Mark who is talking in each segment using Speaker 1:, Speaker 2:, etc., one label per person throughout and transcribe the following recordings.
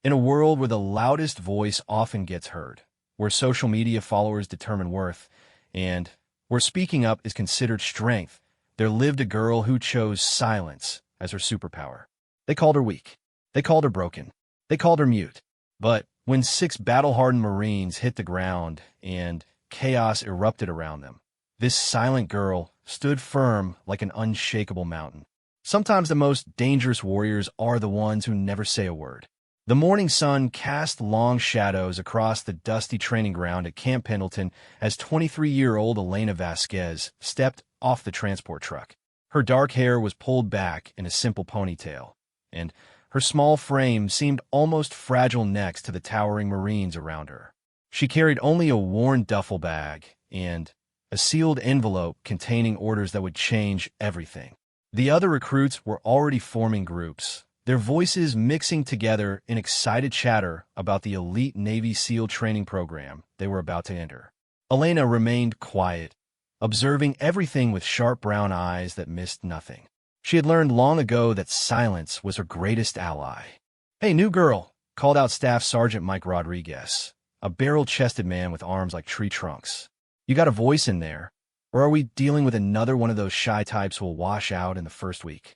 Speaker 1: In a world where the loudest voice often gets heard, where social media followers determine worth, and where speaking up is considered strength, there lived a girl who chose silence as her superpower. They called her weak. They called her broken. They called her mute. But when 6 battle-hardened Marines hit the ground and chaos erupted around them, this silent girl stood firm like an unshakable mountain. Sometimes the most dangerous warriors are the ones who never say a word. The morning sun cast long shadows across the dusty training ground at Camp Pendleton as 23-year-old Elena Vasquez stepped off the transport truck. Her dark hair was pulled back in a simple ponytail, and her small frame seemed almost fragile next to the towering Marines around her. She carried only a worn duffel bag and a sealed envelope containing orders that would change everything. The other recruits were already forming groups, their voices mixing together in excited chatter about the elite Navy SEAL training program they were about to enter. Elena remained quiet, observing everything with sharp brown eyes that missed nothing. She had learned long ago that silence was her greatest ally. "Hey, new girl," called out Staff Sergeant Mike Rodriguez, a barrel-chested man with arms like tree trunks. "You got a voice in there, or are we dealing with another one of those shy types who will wash out in the first week?"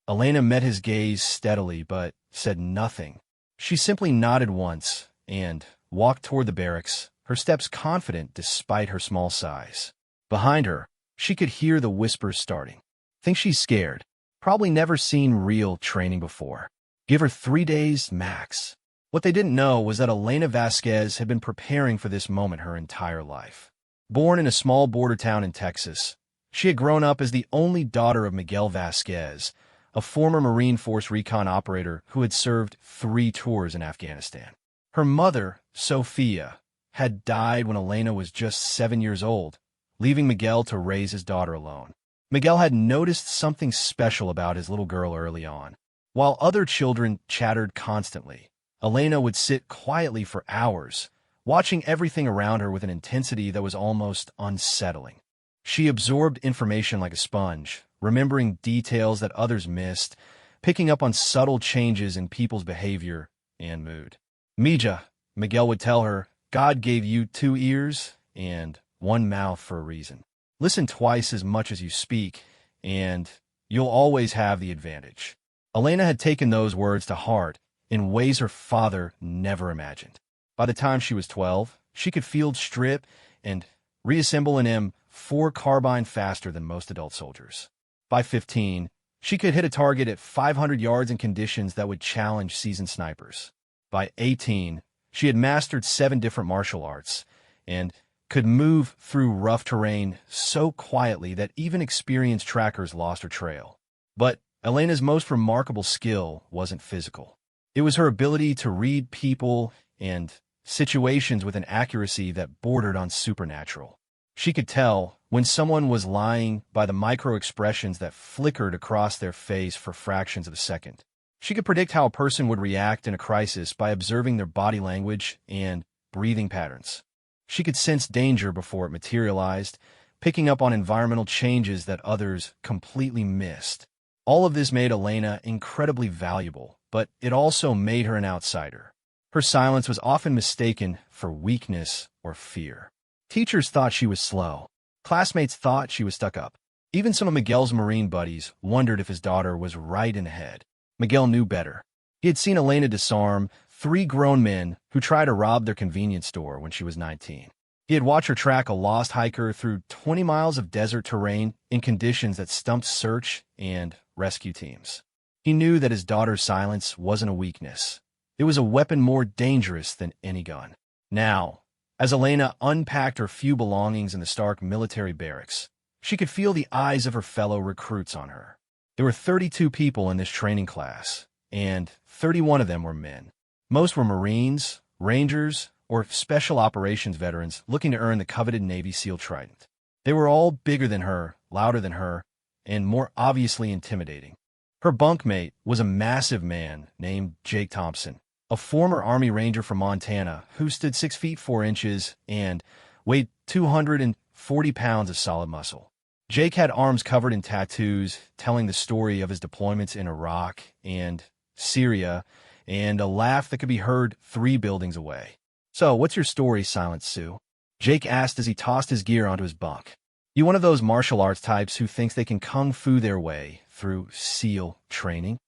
Speaker 1: Elena met his gaze steadily but said nothing. She simply nodded once and walked toward the barracks, her steps confident despite her small size. Behind her, she could hear the whispers starting. "Think she's scared. Probably never seen real training before. Give her 3 days max." What they didn't know was that Elena Vasquez had been preparing for this moment her entire life. Born in a small border town in Texas, she had grown up as the only daughter of Miguel Vasquez, a former Marine Force recon operator who had served 3 tours in Afghanistan. Her mother, Sophia, had died when Elena was just 7 years old, leaving Miguel to raise his daughter alone. Miguel had noticed something special about his little girl early on. While other children chattered constantly, Elena would sit quietly for hours, watching everything around her with an intensity that was almost unsettling. She absorbed information like a sponge, remembering details that others missed, picking up on subtle changes in people's behavior and mood. "Mija," Miguel would tell her, "God gave you 2 ears and 1 mouth for a reason. Listen twice as much as you speak, and you'll always have the advantage." Elena had taken those words to heart in ways her father never imagined. By the time she was 12, she could field strip and reassemble an M4 carbine faster than most adult soldiers. By 15, she could hit a target at 500 yards in conditions that would challenge seasoned snipers. By 18, she had mastered 7 different martial arts and could move through rough terrain so quietly that even experienced trackers lost her trail. But Elena's most remarkable skill wasn't physical. It was her ability to read people and situations with an accuracy that bordered on supernatural. She could tell when someone was lying by the micro-expressions that flickered across their face for fractions of a second. She could predict how a person would react in a crisis by observing their body language and breathing patterns. She could sense danger before it materialized, picking up on environmental changes that others completely missed. All of this made Elena incredibly valuable, but it also made her an outsider. Her silence was often mistaken for weakness or fear. Teachers thought she was slow. Classmates thought she was stuck up. Even some of Miguel's Marine buddies wondered if his daughter was right in the head. Miguel knew better. He had seen Elena disarm 3 grown men who tried to rob their convenience store when she was 19. He had watched her track a lost hiker through 20 miles of desert terrain in conditions that stumped search and rescue teams. He knew that his daughter's silence wasn't a weakness. It was a weapon more dangerous than any gun. Now, as Elena unpacked her few belongings in the stark military barracks, she could feel the eyes of her fellow recruits on her. There were 32 people in this training class, and 31 of them were men. Most were Marines, Rangers, or Special Operations veterans looking to earn the coveted Navy SEAL trident. They were all bigger than her, louder than her, and more obviously intimidating. Her bunkmate was a massive man named Jake Thompson, a former Army Ranger from Montana who stood 6 feet 4 inches and weighed 240 pounds of solid muscle. Jake had arms covered in tattoos, telling the story of his deployments in Iraq and Syria and a laugh that could be heard 3 buildings away. "So, what's your story, Silent Sue?" Jake asked as he tossed his gear onto his bunk. "You one of those martial arts types who thinks they can kung fu their way through SEAL training?"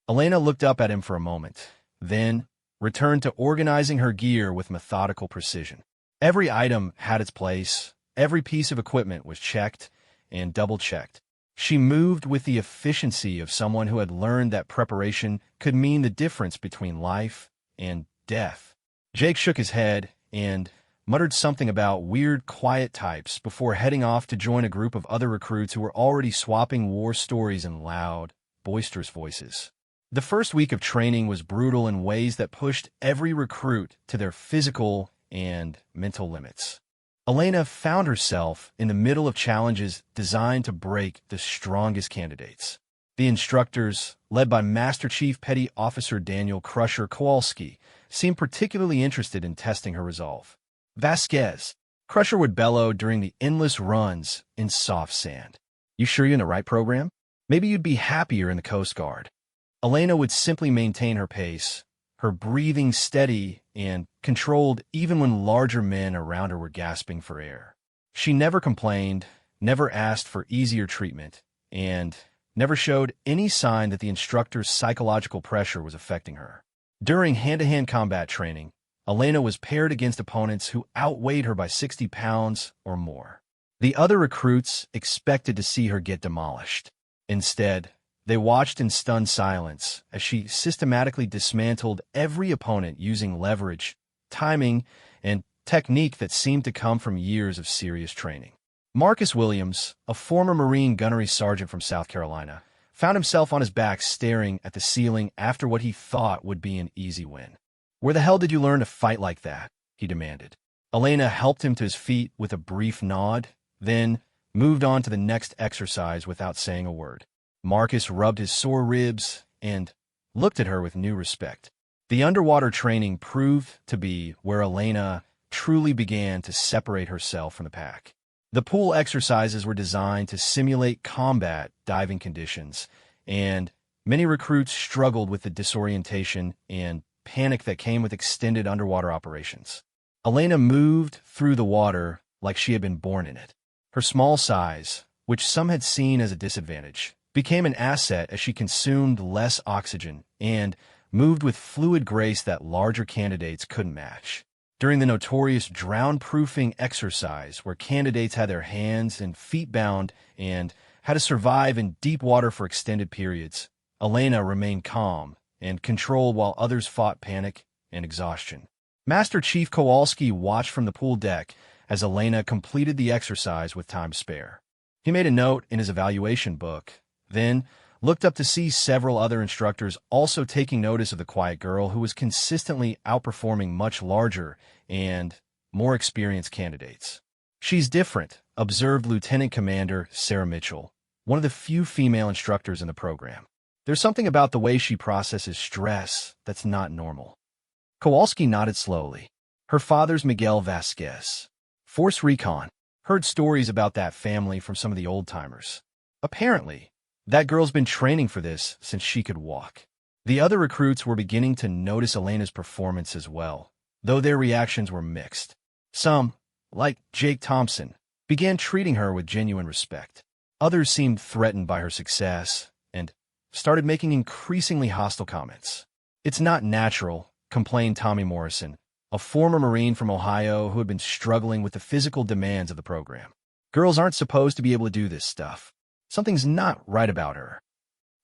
Speaker 1: Elena looked up at him for a moment, then returned to organizing her gear with methodical precision. Every item had its place, every piece of equipment was checked and double-checked. She moved with the efficiency of someone who had learned that preparation could mean the difference between life and death. Jake shook his head and muttered something about weird, quiet types before heading off to join a group of other recruits who were already swapping war stories in loud, boisterous voices. The first week of training was brutal in ways that pushed every recruit to their physical and mental limits. Elena found herself in the middle of challenges designed to break the strongest candidates. The instructors, led by Master Chief Petty Officer Daniel Crusher Kowalski, seemed particularly interested in testing her resolve. "Vasquez," Crusher would bellow during the endless runs in soft sand. "You sure you're in the right program? Maybe you'd be happier in the Coast Guard." Elena would simply maintain her pace, her breathing steady and controlled even when larger men around her were gasping for air. She never complained, never asked for easier treatment, and never showed any sign that the instructor's psychological pressure was affecting her. During hand-to-hand combat training, Elena was paired against opponents who outweighed her by 60 pounds or more. The other recruits expected to see her get demolished. Instead, they watched in stunned silence as she systematically dismantled every opponent using leverage, timing, and technique that seemed to come from years of serious training. Marcus Williams, a former Marine gunnery sergeant from South Carolina, found himself on his back staring at the ceiling after what he thought would be an easy win. "Where the hell did you learn to fight like that?" he demanded. Elena helped him to his feet with a brief nod, then moved on to the next exercise without saying a word. Marcus rubbed his sore ribs and looked at her with new respect. The underwater training proved to be where Elena truly began to separate herself from the pack. The pool exercises were designed to simulate combat diving conditions, and many recruits struggled with the disorientation and panic that came with extended underwater operations. Elena moved through the water like she had been born in it. Her small size, which some had seen as a disadvantage, became an asset as she consumed less oxygen and moved with fluid grace that larger candidates couldn't match. During the notorious drown-proofing exercise, where candidates had their hands and feet bound and had to survive in deep water for extended periods, Elena remained calm and controlled while others fought panic and exhaustion. Master Chief Kowalski watched from the pool deck as Elena completed the exercise with time spare. He made a note in his evaluation book, then looked up to see several other instructors also taking notice of the quiet girl who was consistently outperforming much larger and more experienced candidates. "She's different," observed Lieutenant Commander Sarah Mitchell, one of the few female instructors in the program. "There's something about the way she processes stress that's not normal." Kowalski nodded slowly. "Her father's Miguel Vasquez. Force Recon. Heard stories about that family from some of the old-timers. Apparently, that girl's been training for this since she could walk." The other recruits were beginning to notice Elena's performance as well, though their reactions were mixed. Some, like Jake Thompson, began treating her with genuine respect. Others seemed threatened by her success and started making increasingly hostile comments. "It's not natural," complained Tommy Morrison, a former Marine from Ohio who had been struggling with the physical demands of the program. "Girls aren't supposed to be able to do this stuff. Something's not right about her."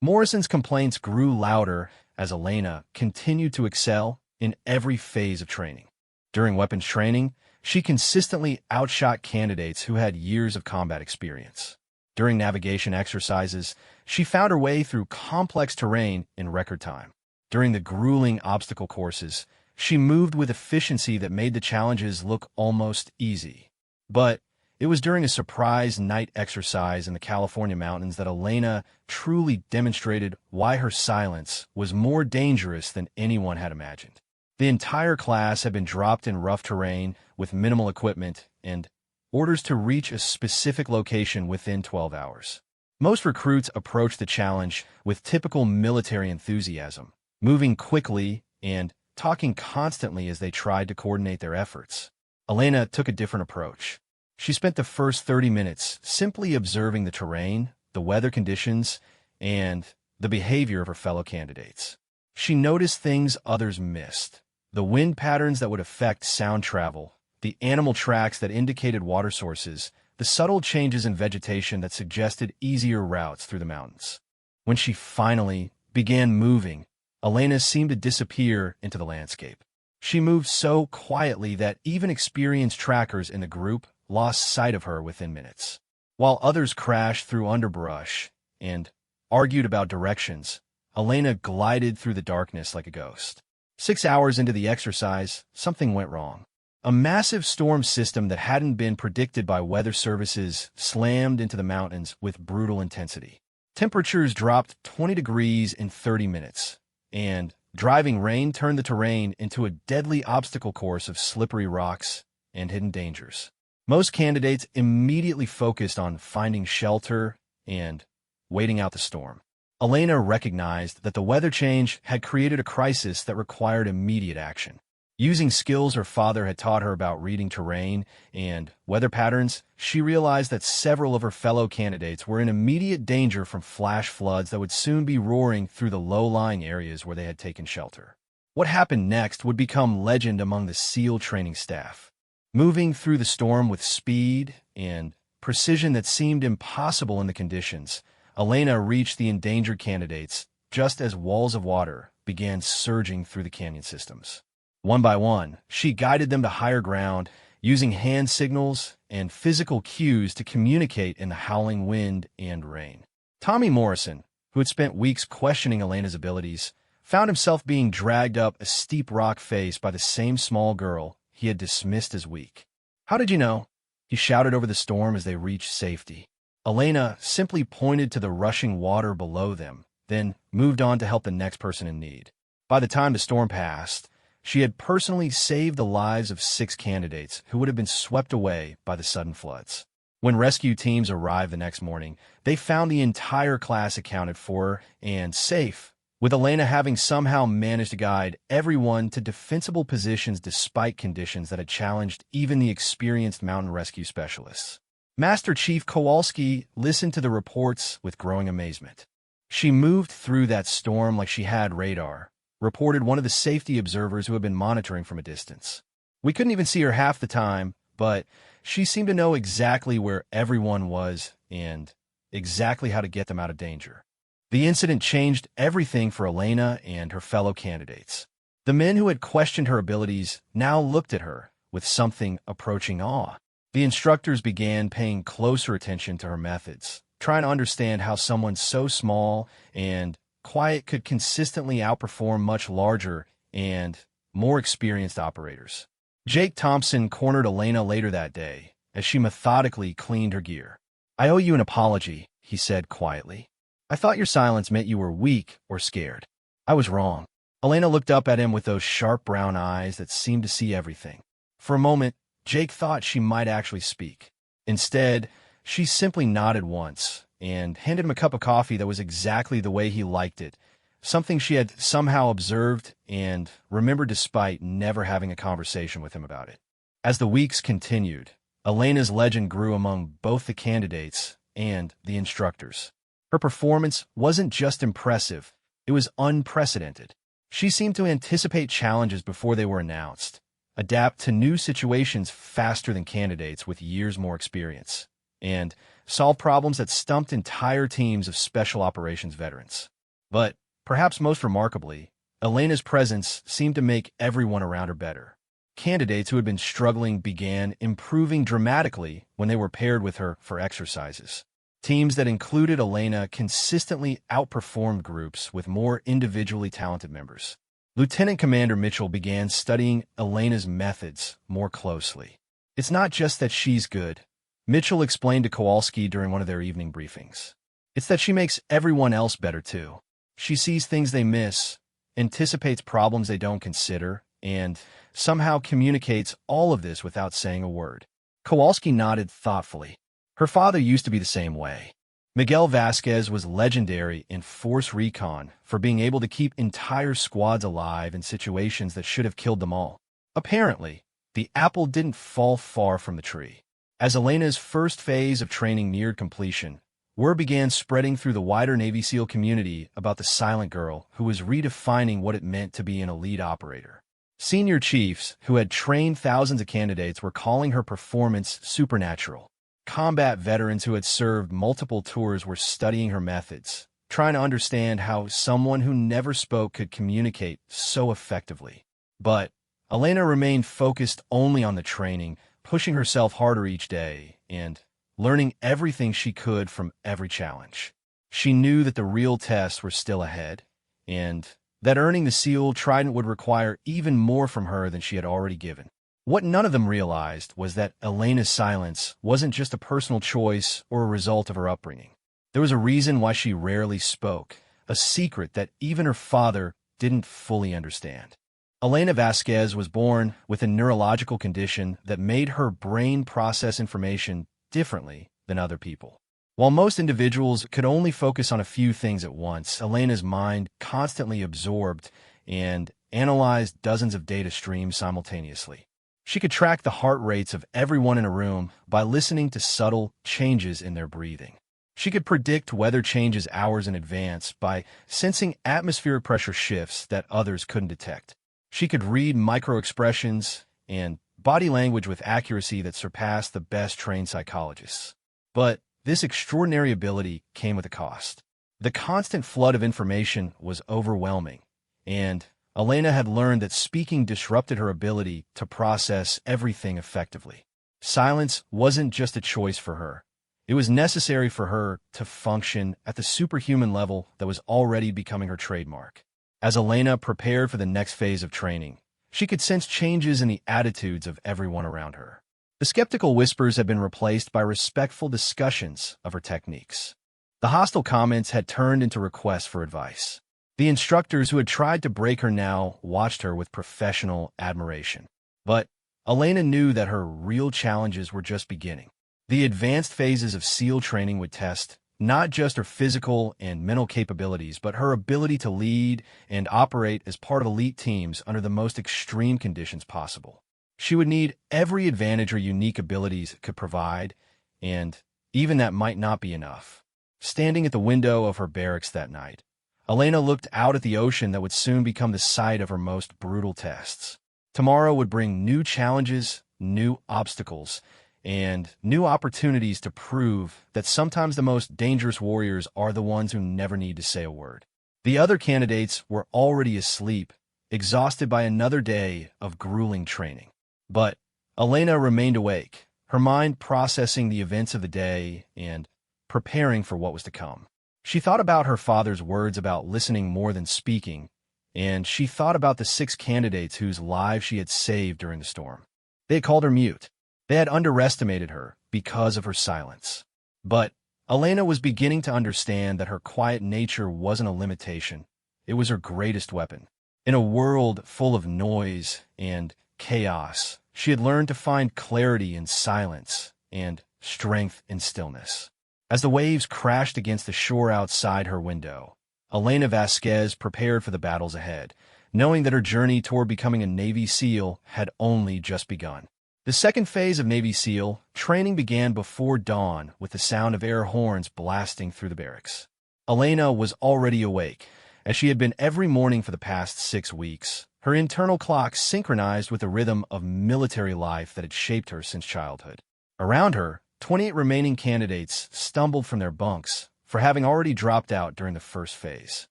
Speaker 1: Morrison's complaints grew louder as Elena continued to excel in every phase of training. During weapons training, she consistently outshot candidates who had years of combat experience. During navigation exercises, she found her way through complex terrain in record time. During the grueling obstacle courses, she moved with efficiency that made the challenges look almost easy. But it was during a surprise night exercise in the California mountains that Elena truly demonstrated why her silence was more dangerous than anyone had imagined. The entire class had been dropped in rough terrain with minimal equipment and orders to reach a specific location within 12 hours. Most recruits approached the challenge with typical military enthusiasm, moving quickly and talking constantly as they tried to coordinate their efforts. Elena took a different approach. She spent the first 30 minutes simply observing the terrain, the weather conditions, and the behavior of her fellow candidates. She noticed things others missed: the wind patterns that would affect sound travel, the animal tracks that indicated water sources, the subtle changes in vegetation that suggested easier routes through the mountains. When she finally began moving, Elena seemed to disappear into the landscape. She moved so quietly that even experienced trackers in the group lost sight of her within minutes. While others crashed through underbrush and argued about directions, Elena glided through the darkness like a ghost. 6 hours into the exercise, something went wrong. A massive storm system that hadn't been predicted by weather services slammed into the mountains with brutal intensity. Temperatures dropped 20 degrees in 30 minutes, and driving rain turned the terrain into a deadly obstacle course of slippery rocks and hidden dangers. Most candidates immediately focused on finding shelter and waiting out the storm. Elena recognized that the weather change had created a crisis that required immediate action. Using skills her father had taught her about reading terrain and weather patterns, she realized that several of her fellow candidates were in immediate danger from flash floods that would soon be roaring through the low-lying areas where they had taken shelter. What happened next would become legend among the SEAL training staff. Moving through the storm with speed and precision that seemed impossible in the conditions, Elena reached the endangered candidates just as walls of water began surging through the canyon systems. One by one, she guided them to higher ground, using hand signals and physical cues to communicate in the howling wind and rain. Tommy Morrison, who had spent weeks questioning Elena's abilities, found himself being dragged up a steep rock face by the same small girl he had dismissed as weak. "How did you know?" he shouted over the storm as they reached safety. Elena simply pointed to the rushing water below them, then moved on to help the next person in need. By the time the storm passed, she had personally saved the lives of 6 candidates who would have been swept away by the sudden floods. When rescue teams arrived the next morning, they found the entire class accounted for and safe, with Elena having somehow managed to guide everyone to defensible positions despite conditions that had challenged even the experienced mountain rescue specialists. Master Chief Kowalski listened to the reports with growing amazement. "She moved through that storm like she had radar," reported one of the safety observers who had been monitoring from a distance. "We couldn't even see her half the time, but she seemed to know exactly where everyone was and exactly how to get them out of danger." The incident changed everything for Elena and her fellow candidates. The men who had questioned her abilities now looked at her with something approaching awe. The instructors began paying closer attention to her methods, trying to understand how someone so small and quiet could consistently outperform much larger and more experienced operators. Jake Thompson cornered Elena later that day as she methodically cleaned her gear. "I owe you an apology," he said quietly. "I thought your silence meant you were weak or scared. I was wrong." Elena looked up at him with those sharp brown eyes that seemed to see everything. For a moment, Jake thought she might actually speak. Instead, she simply nodded once and handed him a cup of coffee that was exactly the way he liked it, something she had somehow observed and remembered despite never having a conversation with him about it. As the weeks continued, Elena's legend grew among both the candidates and the instructors. Her performance wasn't just impressive, it was unprecedented. She seemed to anticipate challenges before they were announced, adapt to new situations faster than candidates with years more experience, and solve problems that stumped entire teams of special operations veterans. But, perhaps most remarkably, Elena's presence seemed to make everyone around her better. Candidates who had been struggling began improving dramatically when they were paired with her for exercises. Teams that included Elena consistently outperformed groups with more individually talented members. Lieutenant Commander Mitchell began studying Elena's methods more closely. "It's not just that she's good," Mitchell explained to Kowalski during one of their evening briefings. "It's that she makes everyone else better too. She sees things they miss, anticipates problems they don't consider, and somehow communicates all of this without saying a word." Kowalski nodded thoughtfully. Her father used to be the same way. Miguel Vasquez was legendary in force recon for being able to keep entire squads alive in situations that should have killed them all. Apparently, the apple didn't fall far from the tree. As Elena's first phase of training neared completion, word began spreading through the wider Navy SEAL community about the silent girl who was redefining what it meant to be an elite operator. Senior chiefs who had trained thousands of candidates were calling her performance supernatural. Combat veterans who had served multiple tours were studying her methods, trying to understand how someone who never spoke could communicate so effectively. But Elena remained focused only on the training, pushing herself harder each day and learning everything she could from every challenge. She knew that the real tests were still ahead, and that earning the SEAL Trident would require even more from her than she had already given. What none of them realized was that Elena's silence wasn't just a personal choice or a result of her upbringing. There was a reason why she rarely spoke, a secret that even her father didn't fully understand. Elena Vasquez was born with a neurological condition that made her brain process information differently than other people. While most individuals could only focus on a few things at once, Elena's mind constantly absorbed and analyzed dozens of data streams simultaneously. She could track the heart rates of everyone in a room by listening to subtle changes in their breathing. She could predict weather changes hours in advance by sensing atmospheric pressure shifts that others couldn't detect. She could read micro-expressions and body language with accuracy that surpassed the best trained psychologists. But this extraordinary ability came with a cost. The constant flood of information was overwhelming, and Elena had learned that speaking disrupted her ability to process everything effectively. Silence wasn't just a choice for her. It was necessary for her to function at the superhuman level that was already becoming her trademark. As Elena prepared for the next phase of training, she could sense changes in the attitudes of everyone around her. The skeptical whispers had been replaced by respectful discussions of her techniques. The hostile comments had turned into requests for advice. The instructors who had tried to break her now watched her with professional admiration. But Elena knew that her real challenges were just beginning. The advanced phases of SEAL training would test not just her physical and mental capabilities, but her ability to lead and operate as part of elite teams under the most extreme conditions possible. She would need every advantage her unique abilities could provide, and even that might not be enough. Standing at the window of her barracks that night, Elena looked out at the ocean that would soon become the site of her most brutal tests. Tomorrow would bring new challenges, new obstacles, and new opportunities to prove that sometimes the most dangerous warriors are the ones who never need to say a word. The other candidates were already asleep, exhausted by another day of grueling training. But Elena remained awake, her mind processing the events of the day and preparing for what was to come. She thought about her father's words about listening more than speaking, and she thought about the 6 candidates whose lives she had saved during the storm. They had called her mute. They had underestimated her because of her silence. But Elena was beginning to understand that her quiet nature wasn't a limitation. It was her greatest weapon. In a world full of noise and chaos, she had learned to find clarity in silence and strength in stillness. As the waves crashed against the shore outside her window, Elena Vasquez prepared for the battles ahead, knowing that her journey toward becoming a Navy SEAL had only just begun. The second phase of Navy SEAL training began before dawn with the sound of air horns blasting through the barracks. Elena was already awake, as she had been every morning for the past 6 weeks, her internal clock synchronized with the rhythm of military life that had shaped her since childhood. Around her, 28 remaining candidates stumbled from their bunks for having already dropped out during the first phase.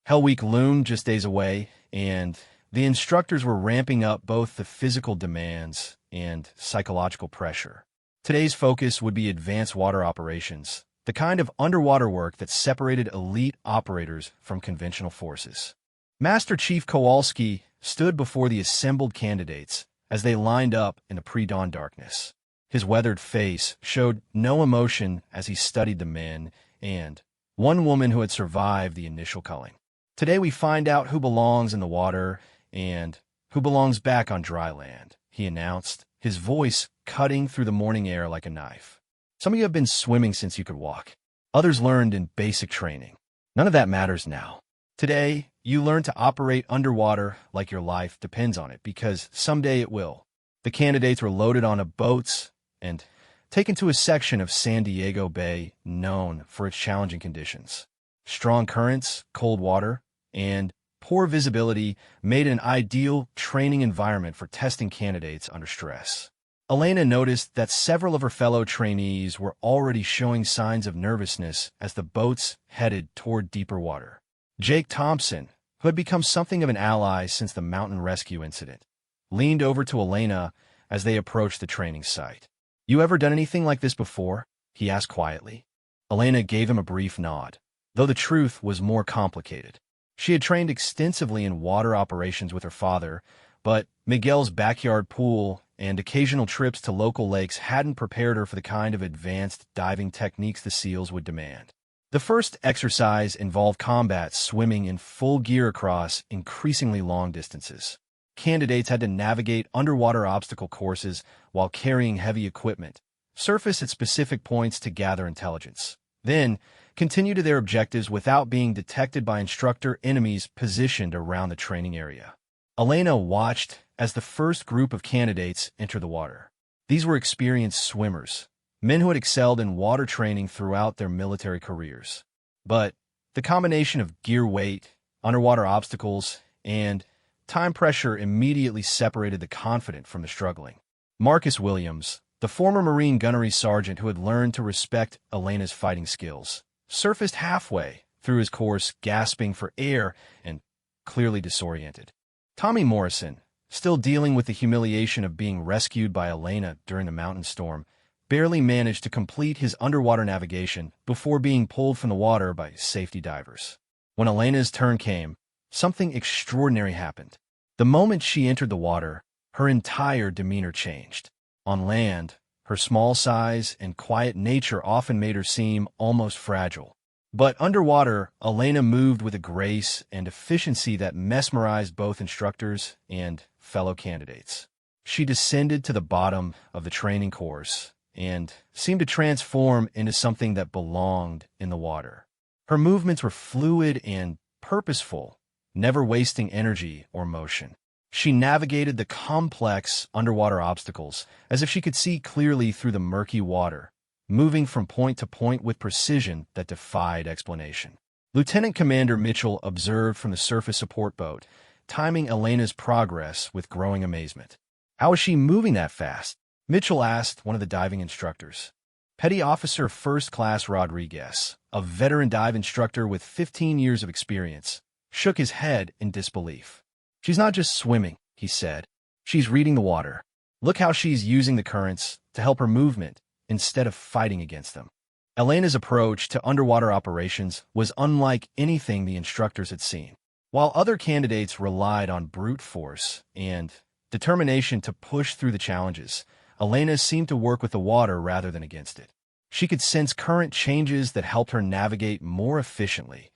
Speaker 1: Hell Week loomed just days away, and the instructors were ramping up both the physical demands and psychological pressure. Today's focus would be advanced water operations, the kind of underwater work that separated elite operators from conventional forces. Master Chief Kowalski stood before the assembled candidates as they lined up in the pre-dawn darkness. His weathered face showed no emotion as he studied the men and one woman who had survived the initial culling. Today we find out who belongs in the water and who belongs back on dry land, he announced, his voice cutting through the morning air like a knife. Some of you have been swimming since you could walk. Others learned in basic training. None of that matters now. Today, you learn to operate underwater like your life depends on it, because someday it will. The candidates were loaded onto boats and taken to a section of San Diego Bay known for its challenging conditions. Strong currents, cold water, and poor visibility made an ideal training environment for testing candidates under stress. Elena noticed that several of her fellow trainees were already showing signs of nervousness as the boats headed toward deeper water. Jake Thompson, who had become something of an ally since the mountain rescue incident, leaned over to Elena as they approached the training site. "You ever done anything like this before?" he asked quietly. Elena gave him a brief nod, though the truth was more complicated. She had trained extensively in water operations with her father, but Miguel's backyard pool and occasional trips to local lakes hadn't prepared her for the kind of advanced diving techniques the SEALs would demand. The first exercise involved combat swimming in full gear across increasingly long distances. Candidates had to navigate underwater obstacle courses while carrying heavy equipment, surface at specific points to gather intelligence, then continue to their objectives without being detected by instructor enemies positioned around the training area. Elena watched as the first group of candidates entered the water. These were experienced swimmers, men who had excelled in water training throughout their military careers. But the combination of gear weight, underwater obstacles, and time pressure immediately separated the confident from the struggling. Marcus Williams, the former Marine gunnery sergeant who had learned to respect Elena's fighting skills, surfaced halfway through his course, gasping for air and clearly disoriented. Tommy Morrison, still dealing with the humiliation of being rescued by Elena during the mountain storm, barely managed to complete his underwater navigation before being pulled from the water by safety divers. When Elena's turn came, something extraordinary happened. The moment she entered the water, her entire demeanor changed. On land, her small size and quiet nature often made her seem almost fragile. But underwater, Elena moved with a grace and efficiency that mesmerized both instructors and fellow candidates. She descended to the bottom of the training course and seemed to transform into something that belonged in the water. Her movements were fluid and purposeful, never wasting energy or motion. She navigated the complex underwater obstacles as if she could see clearly through the murky water, moving from point to point with precision that defied explanation. Lieutenant Commander Mitchell observed from the surface support boat, timing Elena's progress with growing amazement. "How is she moving that fast?" Mitchell asked one of the diving instructors. Petty Officer First Class Rodriguez, a veteran dive instructor with 15 years of experience, shook his head in disbelief. "She's not just swimming," he said. "She's reading the water. Look how she's using the currents to help her movement instead of fighting against them." Elena's approach to underwater operations was unlike anything the instructors had seen. While other candidates relied on brute force and determination to push through the challenges, Elena seemed to work with the water rather than against it. She could sense current changes that helped her navigate more efficiently,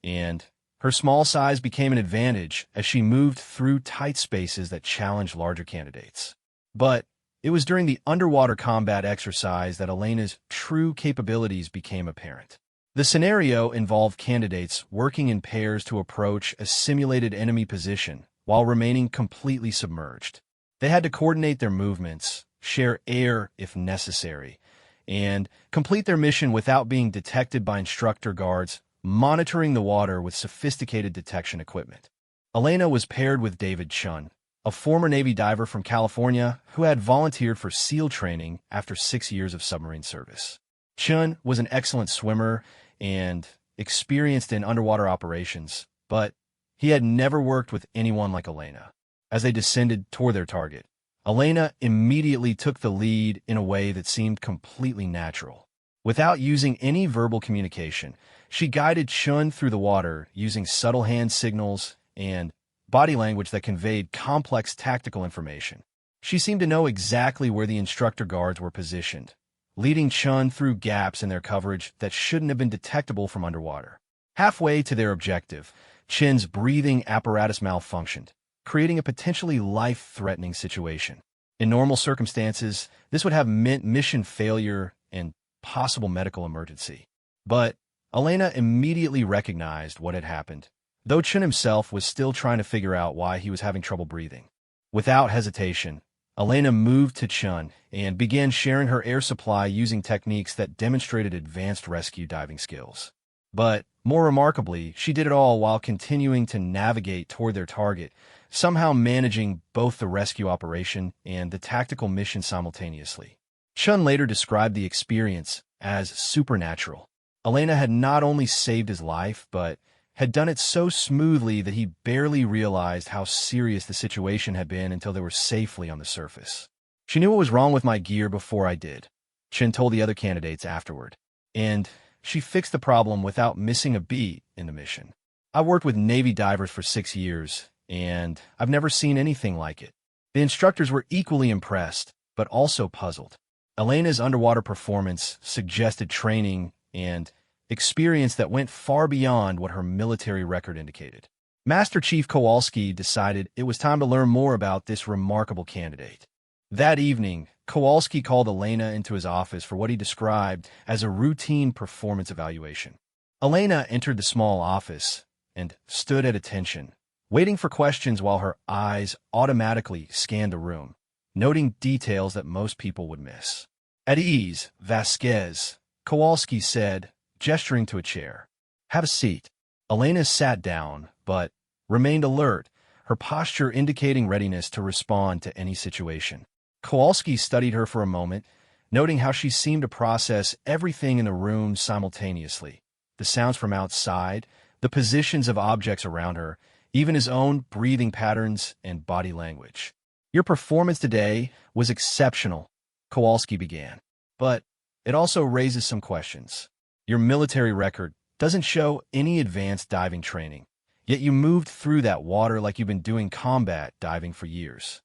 Speaker 1: and her small size became an advantage as she moved through tight spaces that challenged larger candidates. But it was during the underwater combat exercise that Elena's true capabilities became apparent. The scenario involved candidates working in pairs to approach a simulated enemy position while remaining completely submerged. They had to coordinate their movements, share air if necessary, and complete their mission without being detected by instructor guards monitoring the water with sophisticated detection equipment. Elena was paired with David Chun, a former Navy diver from California who had volunteered for SEAL training after 6 years of submarine service. Chun was an excellent swimmer and experienced in underwater operations, but he had never worked with anyone like Elena. As they descended toward their target, Elena immediately took the lead in a way that seemed completely natural. Without using any verbal communication, she guided Chun through the water using subtle hand signals and body language that conveyed complex tactical information. She seemed to know exactly where the instructor guards were positioned, leading Chun through gaps in their coverage that shouldn't have been detectable from underwater. Halfway to their objective, Chun's breathing apparatus malfunctioned, creating a potentially life-threatening situation. In normal circumstances, this would have meant mission failure and possible medical emergency. But Elena immediately recognized what had happened, though Chun himself was still trying to figure out why he was having trouble breathing. Without hesitation, Elena moved to Chun and began sharing her air supply using techniques that demonstrated advanced rescue diving skills. But, more remarkably, she did it all while continuing to navigate toward their target, somehow managing both the rescue operation and the tactical mission simultaneously. Chun later described the experience as supernatural. Elena had not only saved his life, but had done it so smoothly that he barely realized how serious the situation had been until they were safely on the surface. She knew what was wrong with my gear before I did, Chen told the other candidates afterward, and she fixed the problem without missing a beat in the mission. I worked with Navy divers for 6 years, and I've never seen anything like it. The instructors were equally impressed, but also puzzled. Elena's underwater performance suggested training and experience that went far beyond what her military record indicated. Master Chief Kowalski decided it was time to learn more about this remarkable candidate. That evening, Kowalski called Elena into his office for what he described as a routine performance evaluation. Elena entered the small office and stood at attention, waiting for questions while her eyes automatically scanned the room, noting details that most people would miss. At ease, Vasquez, Kowalski said, gesturing to a chair. Have a seat. Elena sat down, but remained alert, her posture indicating readiness to respond to any situation. Kowalski studied her for a moment, noting how she seemed to process everything in the room simultaneously. The sounds from outside, the positions of objects around her, even his own breathing patterns and body language. Your performance today was exceptional, Kowalski began. But it also raises some questions. Your military record doesn't show any advanced diving training, yet you moved through that water like you've been doing combat diving for years.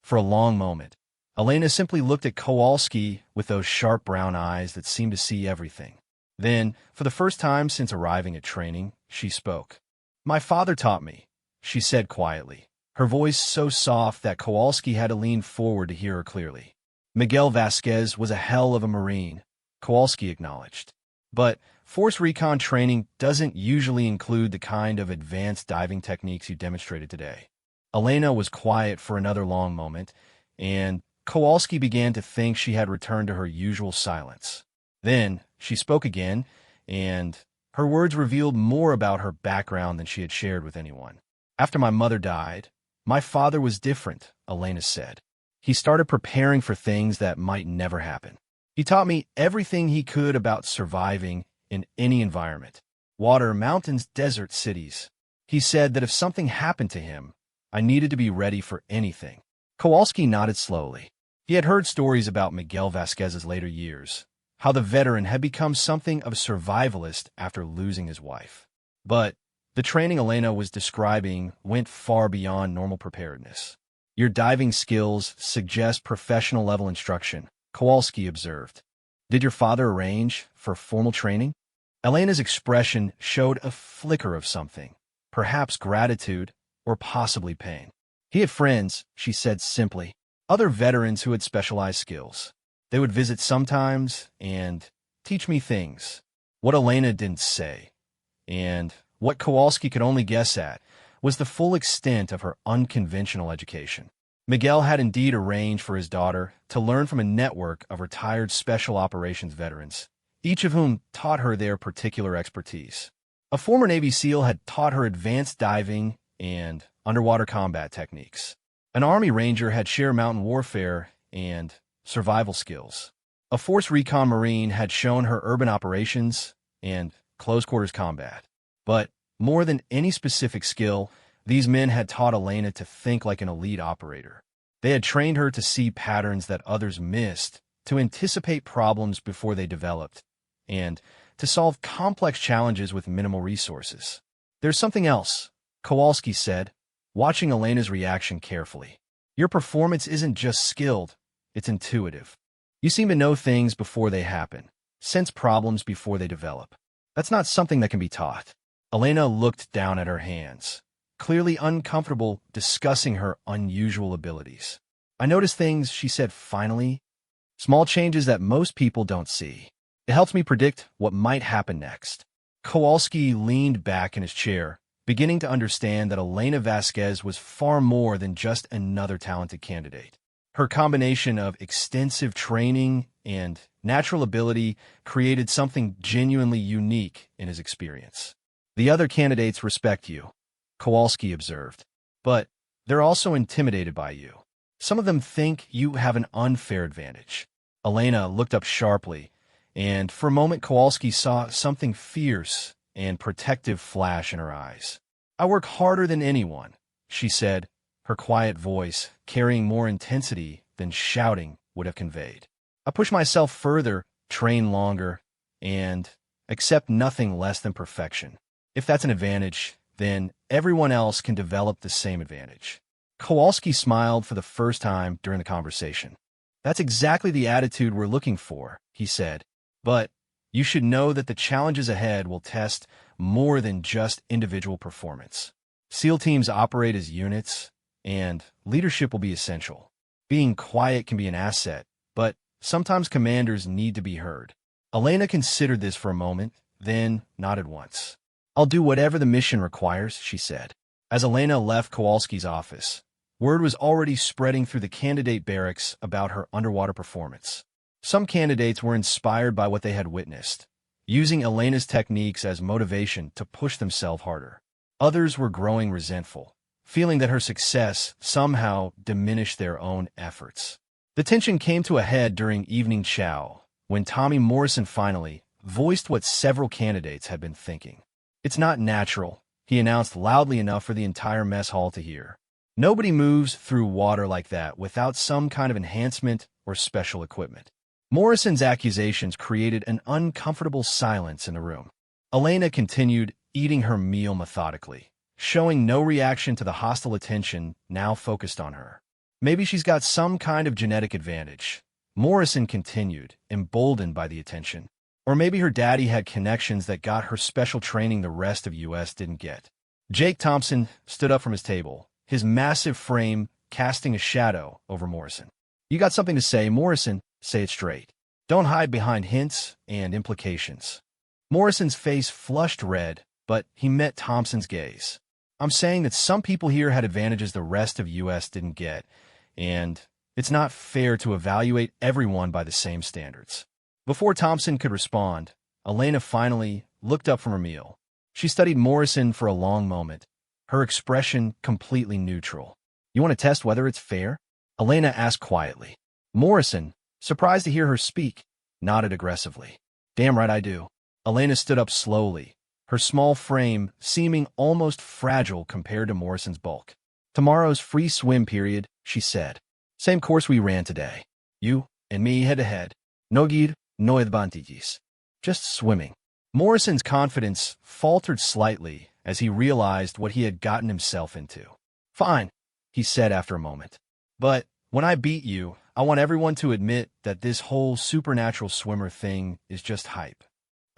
Speaker 1: For a long moment, Elena simply looked at Kowalski with those sharp brown eyes that seemed to see everything. Then, for the first time since arriving at training, she spoke. My father taught me, she said quietly, her voice so soft that Kowalski had to lean forward to hear her clearly. Miguel Vasquez was a hell of a Marine, Kowalski acknowledged. But force recon training doesn't usually include the kind of advanced diving techniques you demonstrated today. Elena was quiet for another long moment, and Kowalski began to think she had returned to her usual silence. Then she spoke again, and her words revealed more about her background than she had shared with anyone. After my mother died, my father was different, Elena said. He started preparing for things that might never happen. He taught me everything he could about surviving in any environment. Water, mountains, desert, cities. He said that if something happened to him, I needed to be ready for anything. Kowalski nodded slowly. He had heard stories about Miguel Vasquez's later years, how the veteran had become something of a survivalist after losing his wife. But the training Elena was describing went far beyond normal preparedness. Your diving skills suggest professional-level instruction, Kowalski observed. Did your father arrange for formal training? Elena's expression showed a flicker of something, perhaps gratitude or possibly pain. He had friends, she said simply, other veterans who had specialized skills. They would visit sometimes and teach me things. What Elena didn't say, and what Kowalski could only guess at, was the full extent of her unconventional education. Miguel had indeed arranged for his daughter to learn from a network of retired special operations veterans, each of whom taught her their particular expertise. A former Navy SEAL had taught her advanced diving and underwater combat techniques. An Army Ranger had shared mountain warfare and survival skills. A Force Recon Marine had shown her urban operations and close-quarters combat. But more than any specific skill, these men had taught Elena to think like an elite operator. They had trained her to see patterns that others missed, to anticipate problems before they developed, and to solve complex challenges with minimal resources. There's something else, Kowalski said, watching Elena's reaction carefully. Your performance isn't just skilled, it's intuitive. You seem to know things before they happen, sense problems before they develop. That's not something that can be taught. Elena looked down at her hands, clearly uncomfortable discussing her unusual abilities. I noticed things, she said finally, small changes that most people don't see. It helps me predict what might happen next. Kowalski leaned back in his chair, beginning to understand that Elena Vasquez was far more than just another talented candidate. Her combination of extensive training and natural ability created something genuinely unique in his experience. The other candidates respect you, Kowalski observed, but they're also intimidated by you. Some of them think you have an unfair advantage. Elena looked up sharply, and for a moment Kowalski saw something fierce and protective flash in her eyes. I work harder than anyone, she said, her quiet voice carrying more intensity than shouting would have conveyed. I push myself further, train longer, and accept nothing less than perfection. If that's an advantage, then everyone else can develop the same advantage. Kowalski smiled for the first time during the conversation. That's exactly the attitude we're looking for, he said. But you should know that the challenges ahead will test more than just individual performance. SEAL teams operate as units, and leadership will be essential. Being quiet can be an asset, but sometimes commanders need to be heard. Elena considered this for a moment, then nodded once. I'll do whatever the mission requires, she said. As Elena left Kowalski's office, word was already spreading through the candidate barracks about her underwater performance. Some candidates were inspired by what they had witnessed, using Elena's techniques as motivation to push themselves harder. Others were growing resentful, feeling that her success somehow diminished their own efforts. The tension came to a head during evening chow, when Tommy Morrison finally voiced what several candidates had been thinking. It's not natural, he announced loudly enough for the entire mess hall to hear. Nobody moves through water like that without some kind of enhancement or special equipment. Morrison's accusations created an uncomfortable silence in the room. Elena continued eating her meal methodically, showing no reaction to the hostile attention now focused on her. Maybe she's got some kind of genetic advantage, Morrison continued, emboldened by the attention. Or maybe her daddy had connections that got her special training the rest of US didn't get. Jake Thompson stood up from his table, his massive frame casting a shadow over Morrison. You got something to say, Morrison? Say it straight. Don't hide behind hints and implications. Morrison's face flushed red, but he met Thompson's gaze. I'm saying that some people here had advantages the rest of US didn't get, and it's not fair to evaluate everyone by the same standards. Before Thompson could respond, Elena finally looked up from her meal. She studied Morrison for a long moment, her expression completely neutral. You want to test whether it's fair? Elena asked quietly. Morrison, surprised to hear her speak, nodded aggressively. Damn right I do. Elena stood up slowly, her small frame seeming almost fragile compared to Morrison's bulk. Tomorrow's free swim period, she said. Same course we ran today. You and me head-to-head. No guide, no advantages. Just swimming. Morrison's confidence faltered slightly as he realized what he had gotten himself into. Fine, he said after a moment. But when I beat you, I want everyone to admit that this whole supernatural swimmer thing is just hype.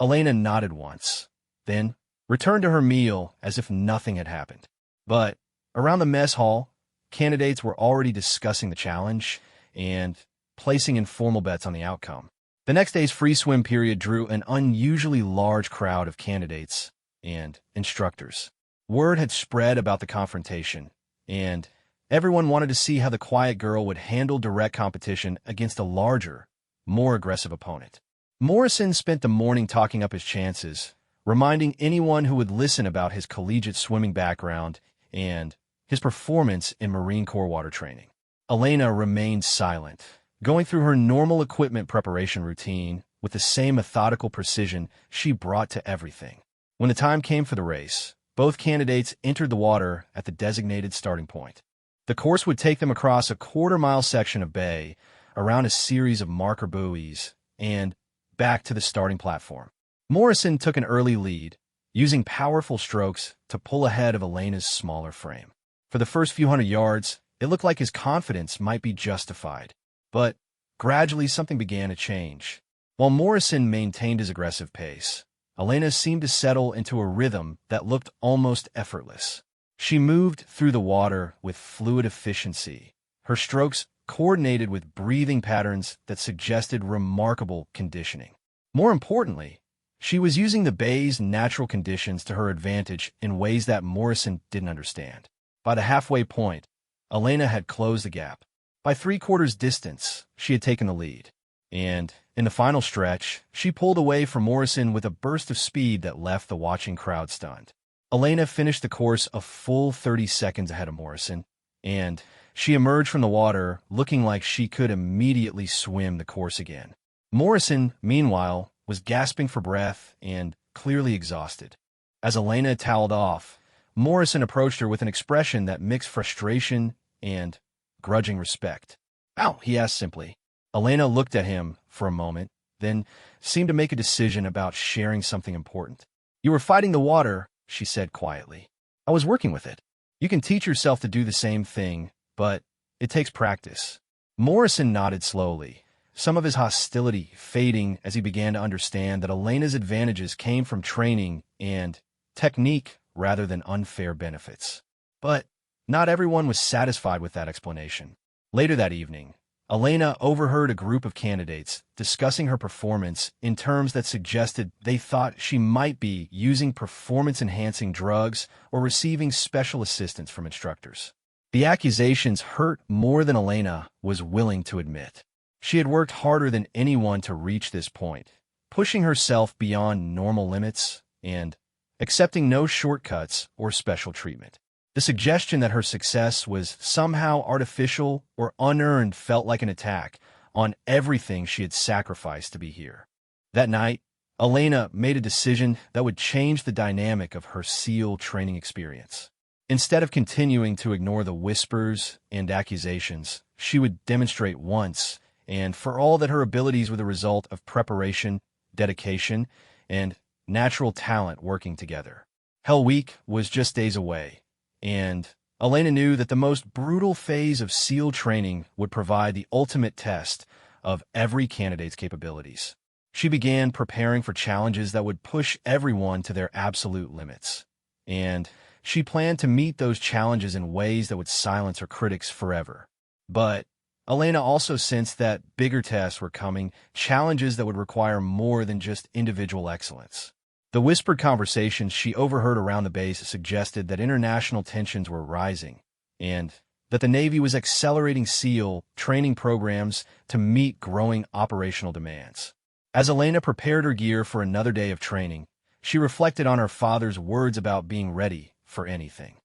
Speaker 1: Elena nodded once, then returned to her meal as if nothing had happened. But around the mess hall, candidates were already discussing the challenge and placing informal bets on the outcome. The next day's free swim period drew an unusually large crowd of candidates and instructors. Word had spread about the confrontation, and everyone wanted to see how the quiet girl would handle direct competition against a larger, more aggressive opponent. Morrison spent the morning talking up his chances, reminding anyone who would listen about his collegiate swimming background and his performance in Marine Corps water training. Elena remained silent, going through her normal equipment preparation routine with the same methodical precision she brought to everything. When the time came for the race, both candidates entered the water at the designated starting point. The course would take them across a quarter-mile section of bay, around a series of marker buoys, and back to the starting platform. Morrison took an early lead, using powerful strokes to pull ahead of Elena's smaller frame. For the first few hundred yards, it looked like his confidence might be justified. But gradually something began to change. While Morrison maintained his aggressive pace, Elena seemed to settle into a rhythm that looked almost effortless. She moved through the water with fluid efficiency, her strokes coordinated with breathing patterns that suggested remarkable conditioning. More importantly, she was using the bay's natural conditions to her advantage in ways that Morrison didn't understand. By the halfway point, Elena had closed the gap. By three-quarters distance, she had taken the lead. And, in the final stretch, she pulled away from Morrison with a burst of speed that left the watching crowd stunned. Elena finished the course a full 30 seconds ahead of Morrison, and she emerged from the water looking like she could immediately swim the course again. Morrison, meanwhile, was gasping for breath and clearly exhausted. As Elena toweled off, Morrison approached her with an expression that mixed frustration and grudging respect. "Ow," he asked simply. Elena looked at him for a moment, then seemed to make a decision about sharing something important. "You were fighting the water," she said quietly. "I was working with it. You can teach yourself to do the same thing, but it takes practice." Morrison nodded slowly, some of his hostility fading as he began to understand that Elena's advantages came from training and technique rather than unfair benefits. But not everyone was satisfied with that explanation. Later that evening, Elena overheard a group of candidates discussing her performance in terms that suggested they thought she might be using performance-enhancing drugs or receiving special assistance from instructors. The accusations hurt more than Elena was willing to admit. She had worked harder than anyone to reach this point, pushing herself beyond normal limits and accepting no shortcuts or special treatment. The suggestion that her success was somehow artificial or unearned felt like an attack on everything she had sacrificed to be here. That night, Elena made a decision that would change the dynamic of her SEAL training experience. Instead of continuing to ignore the whispers and accusations, she would demonstrate once and for all that her abilities were the result of preparation, dedication, and natural talent working together. Hell Week was just days away, and Elena knew that the most brutal phase of SEAL training would provide the ultimate test of every candidate's capabilities. She began preparing for challenges that would push everyone to their absolute limits, and she planned to meet those challenges in ways that would silence her critics forever. But Elena also sensed that bigger tests were coming, challenges that would require more than just individual excellence. The whispered conversations she overheard around the base suggested that international tensions were rising, and that the Navy was accelerating SEAL training programs to meet growing operational demands. As Elena prepared her gear for another day of training, she reflected on her father's words about being ready for anything.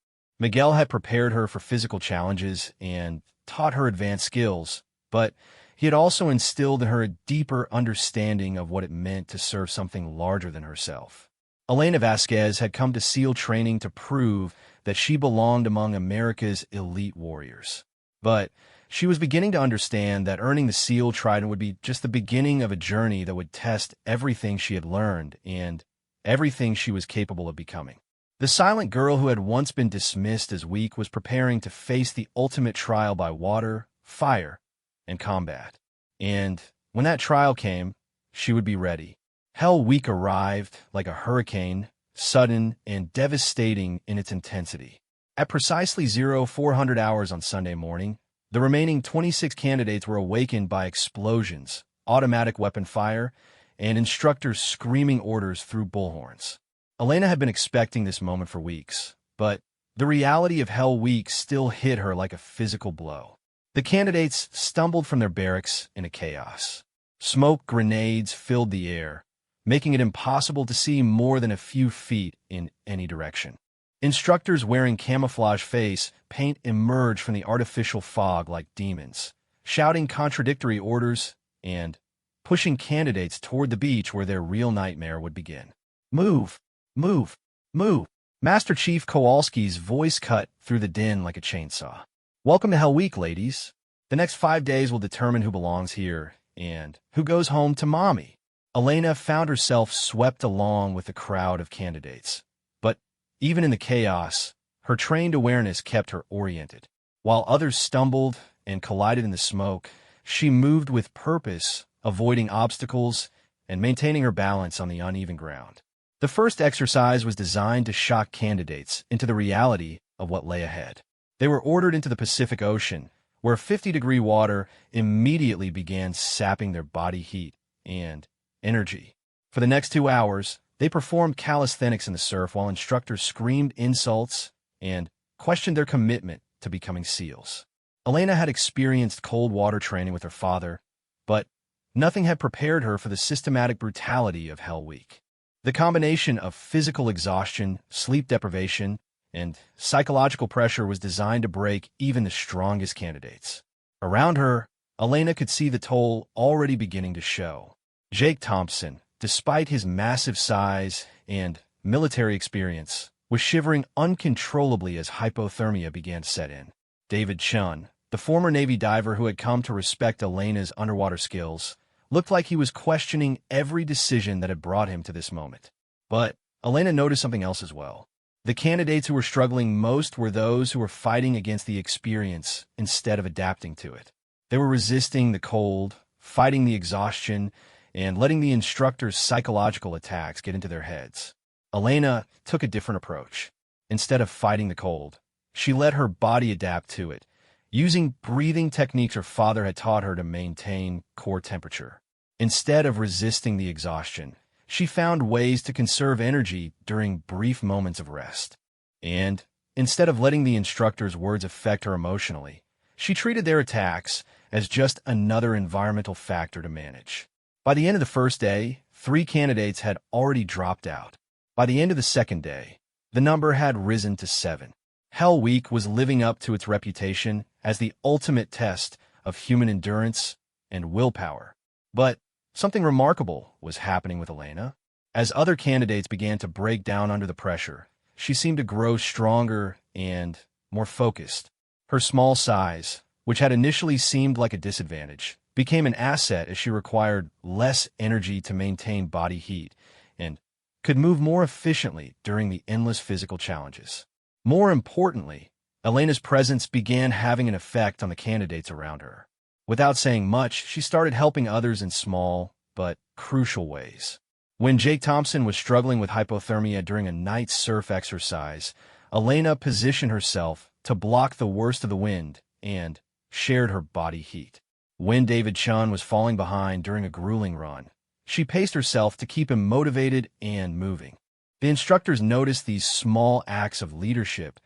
Speaker 1: Miguel had prepared her for physical challenges and taught her advanced skills, but he had also instilled in her a deeper understanding of what it meant to serve something larger than herself. Elena Vasquez had come to SEAL training to prove that she belonged among America's elite warriors. But she was beginning to understand that earning the SEAL trident would be just the beginning of a journey that would test everything she had learned and everything she was capable of becoming. The silent girl who had once been dismissed as weak was preparing to face the ultimate trial by water, fire, and combat. And when that trial came, she would be ready. Hell Week arrived like a hurricane, sudden and devastating in its intensity. At precisely 0400 hours on Sunday morning, the remaining 26 candidates were awakened by explosions, automatic weapon fire, and instructors screaming orders through bullhorns. Elena had been expecting this moment for weeks, but the reality of Hell Week still hit her like a physical blow. The candidates stumbled from their barracks in a chaos. Smoke grenades filled the air, making it impossible to see more than a few feet in any direction. Instructors wearing camouflage face paint emerged from the artificial fog like demons, shouting contradictory orders and pushing candidates toward the beach where their real nightmare would begin. "Move! Move! Move!" Master Chief Kowalski's voice cut through the din like a chainsaw. "Welcome to Hell Week, ladies. The next 5 days will determine who belongs here and who goes home to mommy." Elena found herself swept along with the crowd of candidates. But even in the chaos, her trained awareness kept her oriented. While others stumbled and collided in the smoke, she moved with purpose, avoiding obstacles and maintaining her balance on the uneven ground. The first exercise was designed to shock candidates into the reality of what lay ahead. They were ordered into the Pacific Ocean, where 50-degree water immediately began sapping their body heat and energy. For the next 2 hours, they performed calisthenics in the surf while instructors screamed insults and questioned their commitment to becoming SEALs. Elena had experienced cold water training with her father, but nothing had prepared her for the systematic brutality of Hell Week. The combination of physical exhaustion, sleep deprivation, and psychological pressure was designed to break even the strongest candidates. Around her, Elena could see the toll already beginning to show. Jake Thompson, despite his massive size and military experience, was shivering uncontrollably as hypothermia began to set in. David Chun, the former Navy diver who had come to respect Elena's underwater skills, looked like he was questioning every decision that had brought him to this moment. But Elena noticed something else as well. The candidates who were struggling most were those who were fighting against the experience instead of adapting to it. They were resisting the cold, fighting the exhaustion, and letting the instructor's psychological attacks get into their heads. Elena took a different approach. Instead of fighting the cold, she let her body adapt to it, using breathing techniques her father had taught her to maintain core temperature. Instead of resisting the exhaustion, she found ways to conserve energy during brief moments of rest. And instead of letting the instructor's words affect her emotionally, she treated their attacks as just another environmental factor to manage. By the end of the first day, 3 candidates had already dropped out. By the end of the second day, the number had risen to 7. Hell Week was living up to its reputation as the ultimate test of human endurance and willpower. But something remarkable was happening with Elena. As other candidates began to break down under the pressure, she seemed to grow stronger and more focused. Her small size, which had initially seemed like a disadvantage, became an asset as she required less energy to maintain body heat and could move more efficiently during the endless physical challenges. More importantly, Elena's presence began having an effect on the candidates around her. Without saying much, she started helping others in small but crucial ways. When Jake Thompson was struggling with hypothermia during a night surf exercise, Elena positioned herself to block the worst of the wind and shared her body heat. When David Chun was falling behind during a grueling run, she paced herself to keep him motivated and moving. The instructors noticed these small acts of leadership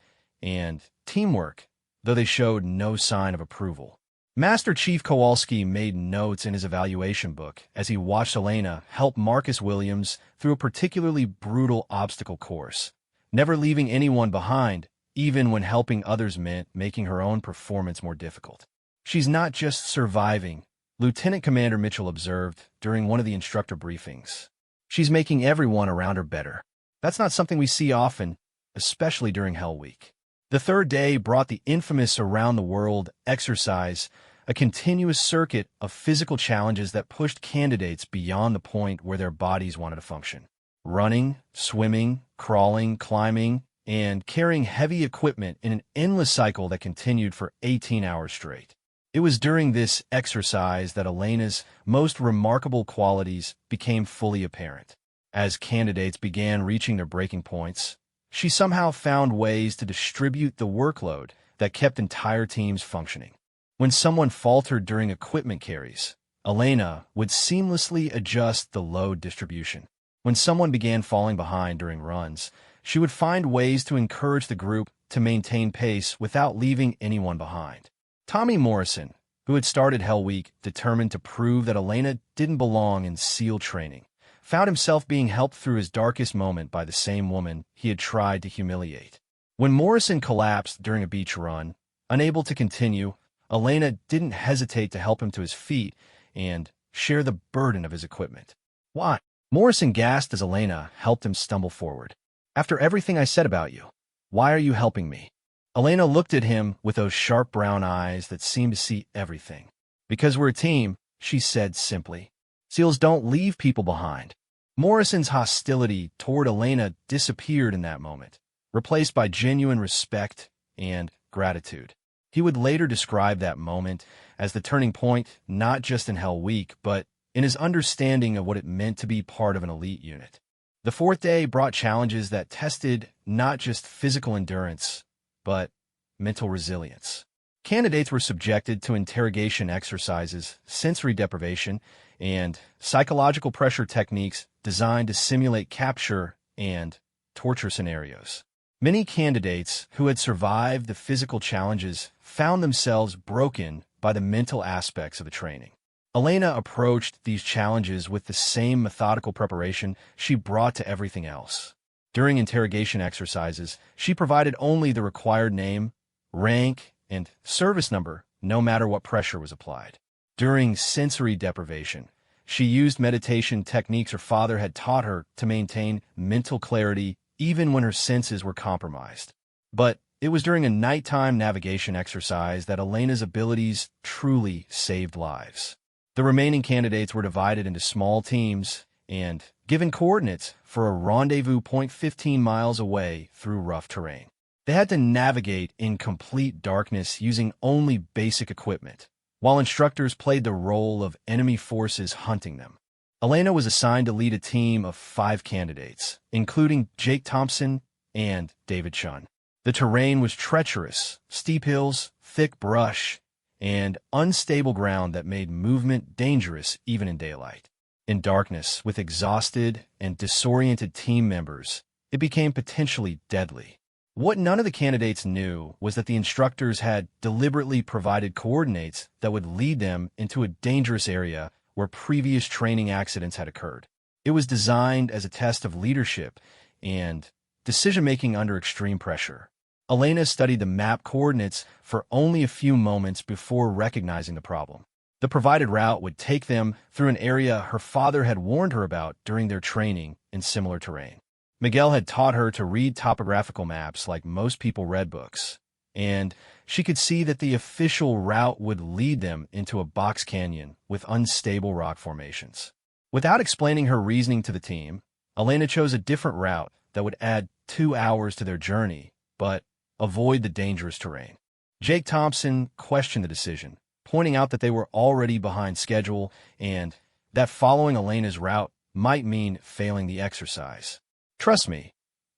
Speaker 1: and teamwork, though they showed no sign of approval. Master Chief Kowalski made notes in his evaluation book as he watched Elena help Marcus Williams through a particularly brutal obstacle course, never leaving anyone behind, even when helping others meant making her own performance more difficult. "She's not just surviving," Lieutenant Commander Mitchell observed during one of the instructor briefings. "She's making everyone around her better." That's not something we see often, especially during Hell Week. The third day brought the infamous around-the-world exercise, a continuous circuit of physical challenges that pushed candidates beyond the point where their bodies wanted to function. Running, swimming, crawling, climbing, and carrying heavy equipment in an endless cycle that continued for 18 hours straight. It was during this exercise that Elena's most remarkable qualities became fully apparent. As candidates began reaching their breaking points, she somehow found ways to distribute the workload that kept entire teams functioning. When someone faltered during equipment carries, Elena would seamlessly adjust the load distribution. When someone began falling behind during runs, she would find ways to encourage the group to maintain pace without leaving anyone behind. Tommy Morrison, who had started Hell Week determined to prove that Elena didn't belong in SEAL training, found himself being helped through his darkest moment by the same woman he had tried to humiliate. When Morrison collapsed during a beach run, unable to continue, Elena didn't hesitate to help him to his feet and share the burden of his equipment. "Why?" Morrison gasped as Elena helped him stumble forward. "After everything I said about you, why are you helping me?" Elena looked at him with those sharp brown eyes that seemed to see everything. "Because we're a team," she said simply. "SEALs don't leave people behind." Morrison's hostility toward Elena disappeared in that moment, replaced by genuine respect and gratitude. He would later describe that moment as the turning point not just in Hell Week, but in his understanding of what it meant to be part of an elite unit. The fourth day brought challenges that tested not just physical endurance, but mental resilience. Candidates were subjected to interrogation exercises, sensory deprivation, and psychological pressure techniques designed to simulate capture and torture scenarios. Many candidates who had survived the physical challenges found themselves broken by the mental aspects of the training. Elena approached these challenges with the same methodical preparation she brought to everything else. During interrogation exercises, she provided only the required name, rank, and service number, no matter what pressure was applied. During sensory deprivation, she used meditation techniques her father had taught her to maintain mental clarity even when her senses were compromised. But it was during a nighttime navigation exercise that Elena's abilities truly saved lives. The remaining candidates were divided into small teams and given coordinates for a rendezvous point 15 miles away through rough terrain. They had to navigate in complete darkness using only basic equipment, while instructors played the role of enemy forces hunting them. Elena was assigned to lead a team of 5 candidates, including Jake Thompson and David Chun. The terrain was treacherous, steep hills, thick brush, and unstable ground that made movement dangerous even in daylight. In darkness, with exhausted and disoriented team members, it became potentially deadly. What none of the candidates knew was that the instructors had deliberately provided coordinates that would lead them into a dangerous area where previous training accidents had occurred. It was designed as a test of leadership and decision-making under extreme pressure. Elena studied the map coordinates for only a few moments before recognizing the problem. The provided route would take them through an area her father had warned her about during their training in similar terrain. Miguel had taught her to read topographical maps like most people read books, and she could see that the official route would lead them into a box canyon with unstable rock formations. Without explaining her reasoning to the team, Elena chose a different route that would add 2 hours to their journey, but avoid the dangerous terrain. Jake Thompson questioned the decision, pointing out that they were already behind schedule and that following Elena's route might mean failing the exercise. "Trust me,"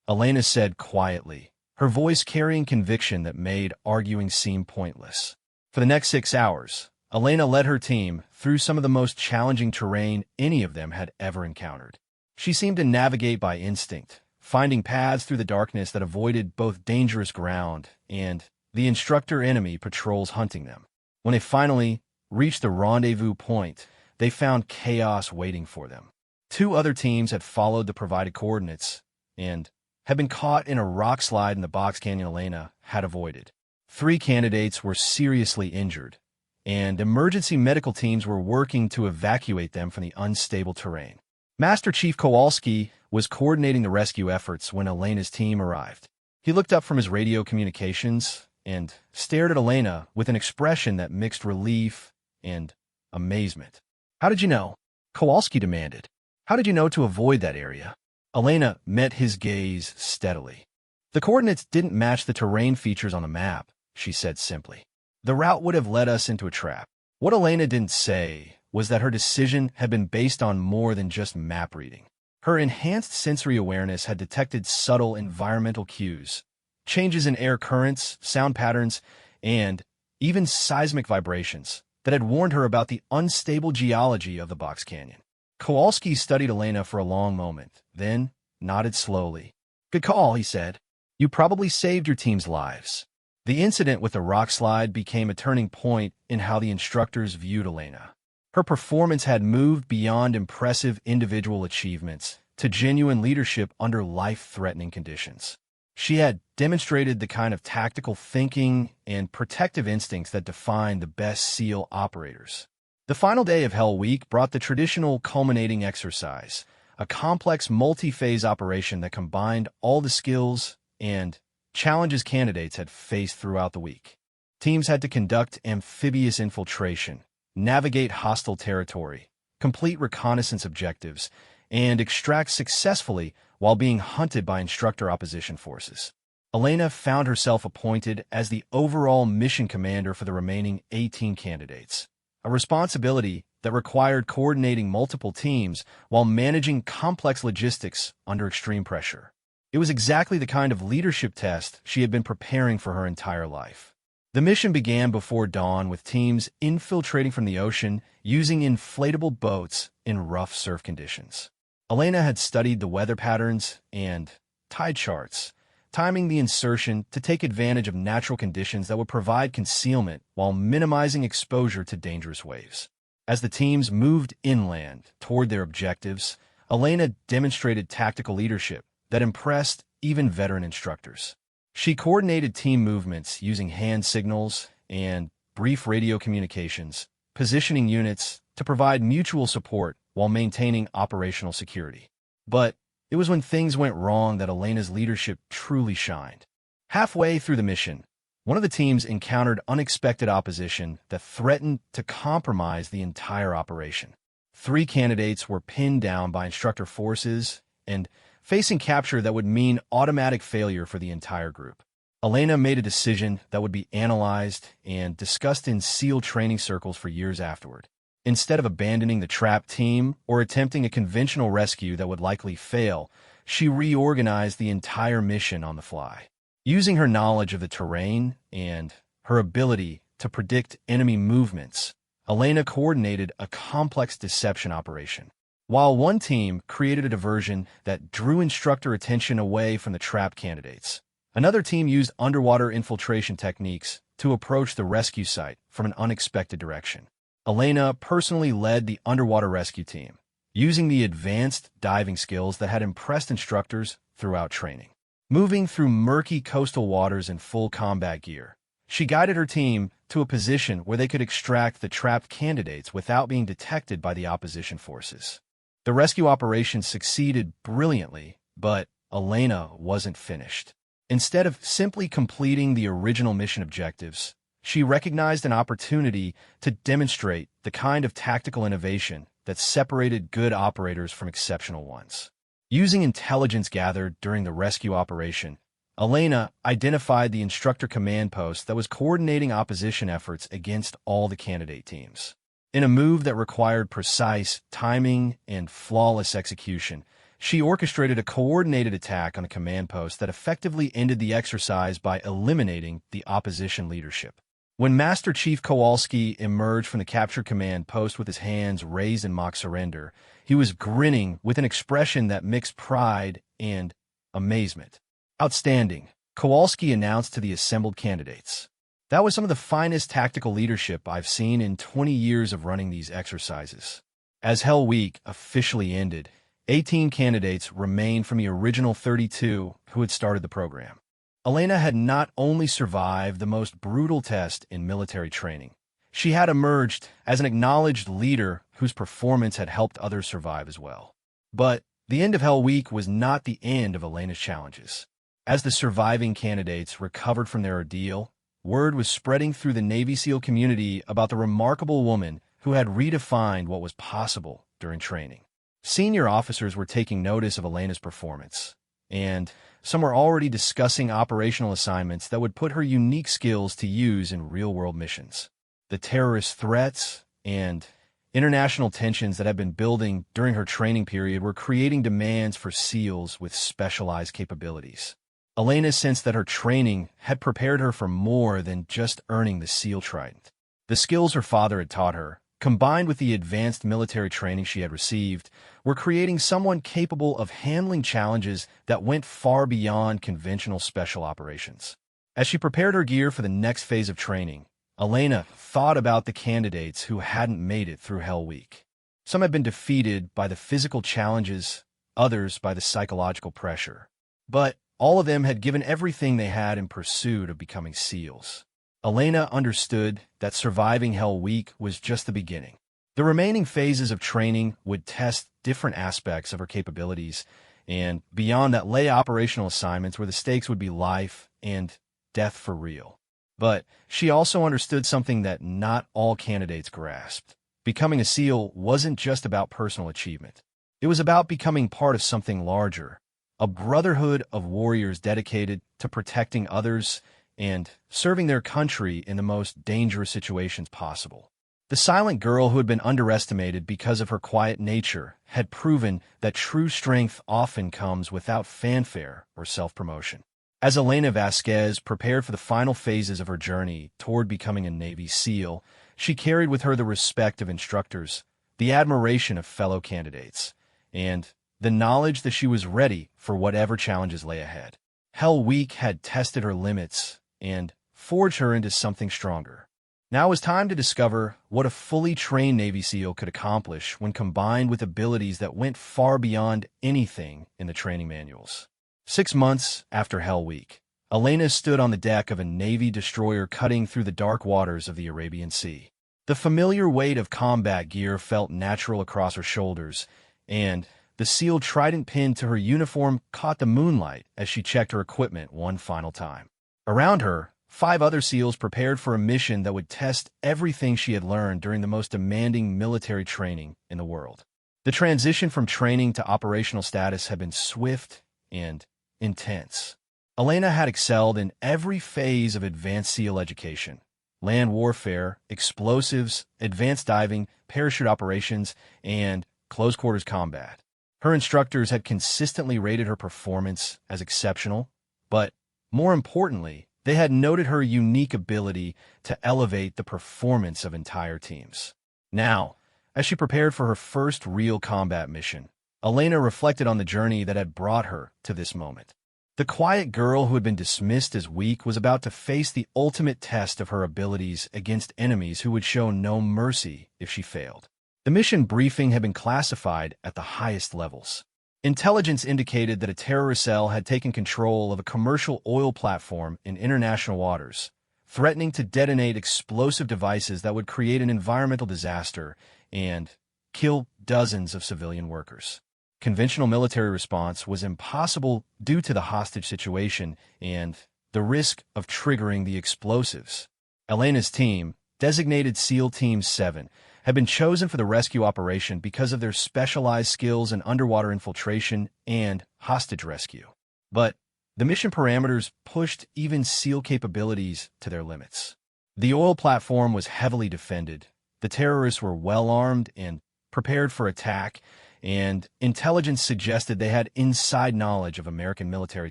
Speaker 1: Elena said quietly, her voice carrying conviction that made arguing seem pointless. For the next 6 hours, Elena led her team through some of the most challenging terrain any of them had ever encountered. She seemed to navigate by instinct, finding paths through the darkness that avoided both dangerous ground and the instructor-enemy patrols hunting them. When they finally reached the rendezvous point, they found chaos waiting for them. 2 other teams had followed the provided coordinates and had been caught in a rock slide in the box canyon Elena had avoided. 3 candidates were seriously injured, and emergency medical teams were working to evacuate them from the unstable terrain. Master Chief Kowalski was coordinating the rescue efforts when Elena's team arrived. He looked up from his radio communications and stared at Elena with an expression that mixed relief and amazement. "How did you know?" Kowalski demanded. "How did you know to avoid that area?" Elena met his gaze steadily. "The coordinates didn't match the terrain features on the map," she said simply. "The route would have led us into a trap." What Elena didn't say was that her decision had been based on more than just map reading. Her enhanced sensory awareness had detected subtle environmental cues, changes in air currents, sound patterns, and even seismic vibrations that had warned her about the unstable geology of the box canyon. Kowalski studied Elena for a long moment, then nodded slowly. "Good call," he said. "You probably saved your team's lives." The incident with the rock slide became a turning point in how the instructors viewed Elena. Her performance had moved beyond impressive individual achievements to genuine leadership under life-threatening conditions. She had demonstrated the kind of tactical thinking and protective instincts that define the best SEAL operators. The final day of Hell Week brought the traditional culminating exercise, a complex multi-phase operation that combined all the skills and challenges candidates had faced throughout the week. Teams had to conduct amphibious infiltration, navigate hostile territory, complete reconnaissance objectives, and extract successfully while being hunted by instructor opposition forces. Elena found herself appointed as the overall mission commander for the remaining 18 candidates, a responsibility that required coordinating multiple teams while managing complex logistics under extreme pressure. It was exactly the kind of leadership test she had been preparing for her entire life. The mission began before dawn with teams infiltrating from the ocean using inflatable boats in rough surf conditions. Elena had studied the weather patterns and tide charts, timing the insertion to take advantage of natural conditions that would provide concealment while minimizing exposure to dangerous waves. As the teams moved inland toward their objectives, Elena demonstrated tactical leadership that impressed even veteran instructors. She coordinated team movements using hand signals and brief radio communications, positioning units to provide mutual support while maintaining operational security. But it was when things went wrong that Elena's leadership truly shined. Halfway through the mission, one of the teams encountered unexpected opposition that threatened to compromise the entire operation. 3 candidates were pinned down by instructor forces and facing capture that would mean automatic failure for the entire group. Elena made a decision that would be analyzed and discussed in SEAL training circles for years afterward. Instead of abandoning the trapped team or attempting a conventional rescue that would likely fail, she reorganized the entire mission on the fly. Using her knowledge of the terrain and her ability to predict enemy movements, Elena coordinated a complex deception operation. While one team created a diversion that drew instructor attention away from the trapped candidates, another team used underwater infiltration techniques to approach the rescue site from an unexpected direction. Elena personally led the underwater rescue team, using the advanced diving skills that had impressed instructors throughout training. Moving through murky coastal waters in full combat gear, she guided her team to a position where they could extract the trapped candidates without being detected by the opposition forces. The rescue operation succeeded brilliantly, but Elena wasn't finished. Instead of simply completing the original mission objectives, she recognized an opportunity to demonstrate the kind of tactical innovation that separated good operators from exceptional ones. Using intelligence gathered during the rescue operation, Elena identified the instructor command post that was coordinating opposition efforts against all the candidate teams. In a move that required precise timing and flawless execution, she orchestrated a coordinated attack on a command post that effectively ended the exercise by eliminating the opposition leadership. When Master Chief Kowalski emerged from the captured command post with his hands raised in mock surrender, he was grinning with an expression that mixed pride and amazement. "Outstanding," Kowalski announced to the assembled candidates. "That was some of the finest tactical leadership I've seen in 20 years of running these exercises." As Hell Week officially ended, 18 candidates remained from the original 32 who had started the program. Elena had not only survived the most brutal test in military training, she had emerged as an acknowledged leader whose performance had helped others survive as well. But the end of Hell Week was not the end of Elena's challenges. As the surviving candidates recovered from their ordeal, word was spreading through the Navy SEAL community about the remarkable woman who had redefined what was possible during training. Senior officers were taking notice of Elena's performance, and some were already discussing operational assignments that would put her unique skills to use in real-world missions. The terrorist threats and international tensions that had been building during her training period were creating demands for SEALs with specialized capabilities. Elena sensed that her training had prepared her for more than just earning the SEAL Trident. The skills her father had taught her, combined with the advanced military training she had received, were creating someone capable of handling challenges that went far beyond conventional special operations. As she prepared her gear for the next phase of training, Elena thought about the candidates who hadn't made it through Hell Week. Some had been defeated by the physical challenges, others by the psychological pressure. But all of them had given everything they had in pursuit of becoming SEALs. Elena understood that surviving Hell Week was just the beginning. The remaining phases of training would test different aspects of her capabilities, and beyond that lay operational assignments where the stakes would be life and death for real. But she also understood something that not all candidates grasped. Becoming a SEAL wasn't just about personal achievement. It was about becoming part of something larger, a brotherhood of warriors dedicated to protecting others and serving their country in the most dangerous situations possible. The silent girl who had been underestimated because of her quiet nature had proven that true strength often comes without fanfare or self-promotion. As Elena Vasquez prepared for the final phases of her journey toward becoming a Navy SEAL, she carried with her the respect of instructors, the admiration of fellow candidates, and the knowledge that she was ready for whatever challenges lay ahead. Hell Week had tested her limits and forged her into something stronger. Now it was time to discover what a fully trained Navy SEAL could accomplish when combined with abilities that went far beyond anything in the training manuals. 6 months after Hell Week, Elena stood on the deck of a Navy destroyer cutting through the dark waters of the Arabian Sea. The familiar weight of combat gear felt natural across her shoulders, and the SEAL trident pinned to her uniform caught the moonlight as she checked her equipment one final time. Around her, 5 other SEALs prepared for a mission that would test everything she had learned during the most demanding military training in the world. The transition from training to operational status had been swift and intense. Elena had excelled in every phase of advanced SEAL education: land warfare, explosives, advanced diving, parachute operations, and close-quarters combat. Her instructors had consistently rated her performance as exceptional, but more importantly, they had noted her unique ability to elevate the performance of entire teams. Now, as she prepared for her first real combat mission, Elena reflected on the journey that had brought her to this moment. The quiet girl who had been dismissed as weak was about to face the ultimate test of her abilities against enemies who would show no mercy if she failed. The mission briefing had been classified at the highest levels. Intelligence indicated that a terrorist cell had taken control of a commercial oil platform in international waters, threatening to detonate explosive devices that would create an environmental disaster and kill dozens of civilian workers. Conventional military response was impossible due to the hostage situation and the risk of triggering the explosives. Elena's team, designated SEAL Team 7, had been chosen for the rescue operation because of their specialized skills in underwater infiltration and hostage rescue. But the mission parameters pushed even SEAL capabilities to their limits. The oil platform was heavily defended, the terrorists were well-armed and prepared for attack, and intelligence suggested they had inside knowledge of American military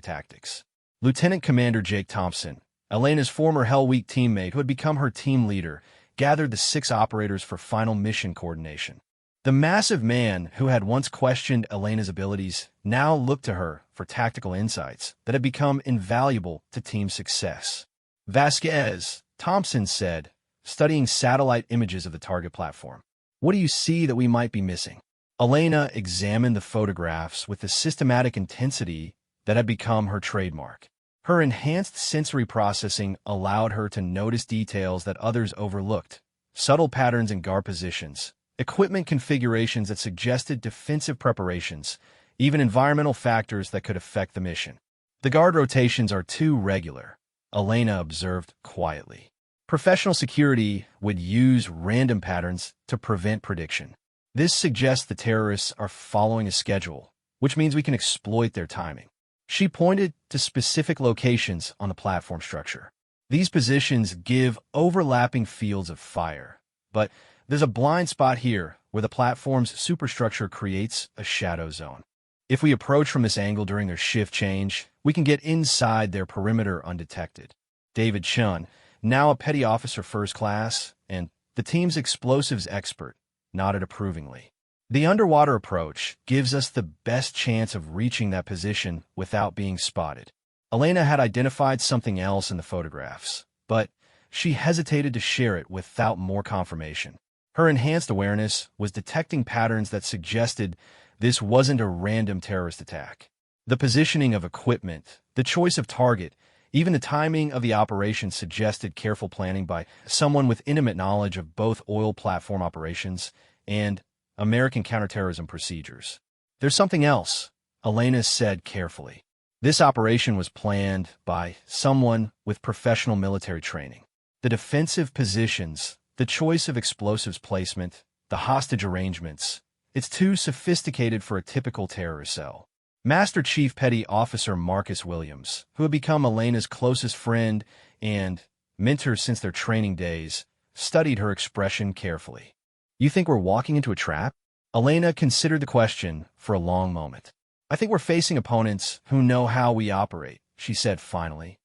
Speaker 1: tactics. Lieutenant Commander Jake Thompson, Elena's former Hell Week teammate who had become her team leader, gathered the 6 operators for final mission coordination. The massive man who had once questioned Elena's abilities now looked to her for tactical insights that had become invaluable to team success. Vasquez, Thompson said, studying satellite images of the target platform. "What do you see that we might be missing?" Elena examined the photographs with the systematic intensity that had become her trademark. Her enhanced sensory processing allowed her to notice details that others overlooked: subtle patterns in guard positions, equipment configurations that suggested defensive preparations, even environmental factors that could affect the mission. "The guard rotations are too regular," Elena observed quietly. Professional security would use random patterns to prevent prediction. This suggests the terrorists are following a schedule, which means we can exploit their timing. She pointed to specific locations on the platform structure. These positions give overlapping fields of fire, but there's a blind spot here where the platform's superstructure creates a shadow zone. If we approach from this angle during their shift change, we can get inside their perimeter undetected. David Chun, now a petty officer first class, and the team's explosives expert, nodded approvingly. The underwater approach gives us the best chance of reaching that position without being spotted. Elena had identified something else in the photographs, but she hesitated to share it without more confirmation. Her enhanced awareness was detecting patterns that suggested this wasn't a random terrorist attack. The positioning of equipment, the choice of target, even the timing of the operation suggested careful planning by someone with intimate knowledge of both oil platform operations and American counterterrorism procedures. "There's something else," Elena said carefully. This operation was planned by someone with professional military training. The defensive positions, the choice of explosives placement, the hostage arrangements, it's too sophisticated for a typical terrorist cell. Master Chief Petty Officer Marcus Williams, who had become Elena's closest friend and mentor since their training days, studied her expression carefully. "You think we're walking into a trap?" Elena considered the question for a long moment. "I think we're facing opponents who know how we operate, she said finally.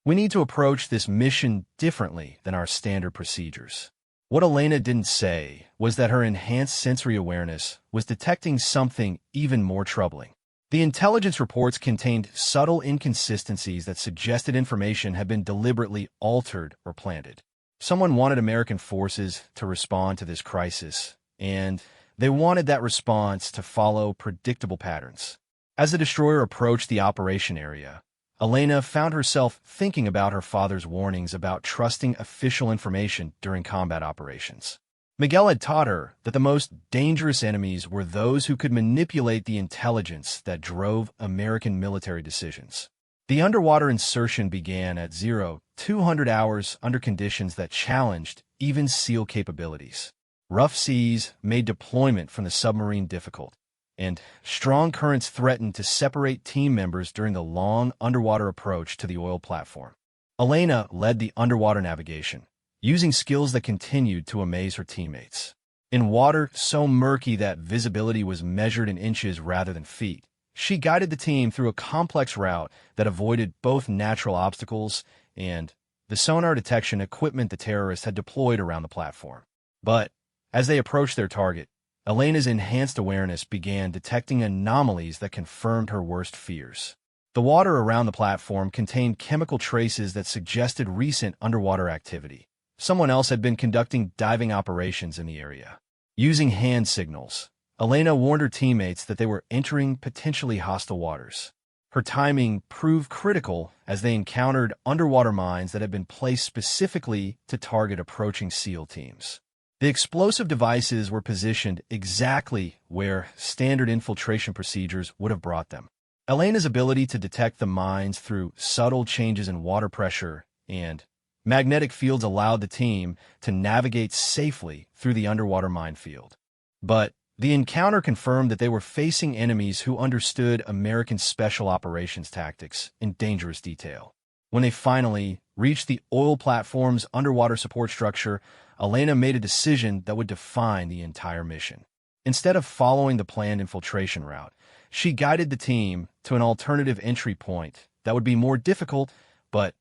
Speaker 1: We need to approach this mission differently than our standard procedures. What Elena didn't say was that her enhanced sensory awareness was detecting something even more troubling. The intelligence reports contained subtle inconsistencies that suggested information had been deliberately altered or planted. Someone wanted American forces to respond to this crisis, and they wanted that response to follow predictable patterns. As the destroyer approached the operation area, Elena found herself thinking about her father's warnings about trusting official information during combat operations. Miguel had taught her that the most dangerous enemies were those who could manipulate the intelligence that drove American military decisions. The underwater insertion began at 200 hours under conditions that challenged even SEAL capabilities. Rough seas made deployment from the submarine difficult, and strong currents threatened to separate team members during the long underwater approach to the oil platform. Elena led the underwater navigation, using skills that continued to amaze her teammates. In water so murky that visibility was measured in inches rather than feet, she guided the team through a complex route that avoided both natural obstacles and the sonar detection equipment the terrorists had deployed around the platform. But as they approached their target, Elena's enhanced awareness began detecting anomalies that confirmed her worst fears. The water around the platform contained chemical traces that suggested recent underwater activity. Someone else had been conducting diving operations in the area. Using hand signals, Elena warned her teammates that they were entering potentially hostile waters. Her timing proved critical as they encountered underwater mines that had been placed specifically to target approaching SEAL teams. The explosive devices were positioned exactly where standard infiltration procedures would have brought them. Elena's ability to detect the mines through subtle changes in water pressure and magnetic fields allowed the team to navigate safely through the underwater minefield. But the encounter confirmed that they were facing enemies who understood American special operations tactics in dangerous detail. When they finally reached the oil platform's underwater support structure, Elena made a decision that would define the entire mission. Instead of following the planned infiltration route, she guided the team to an alternative entry point that would be more difficult, but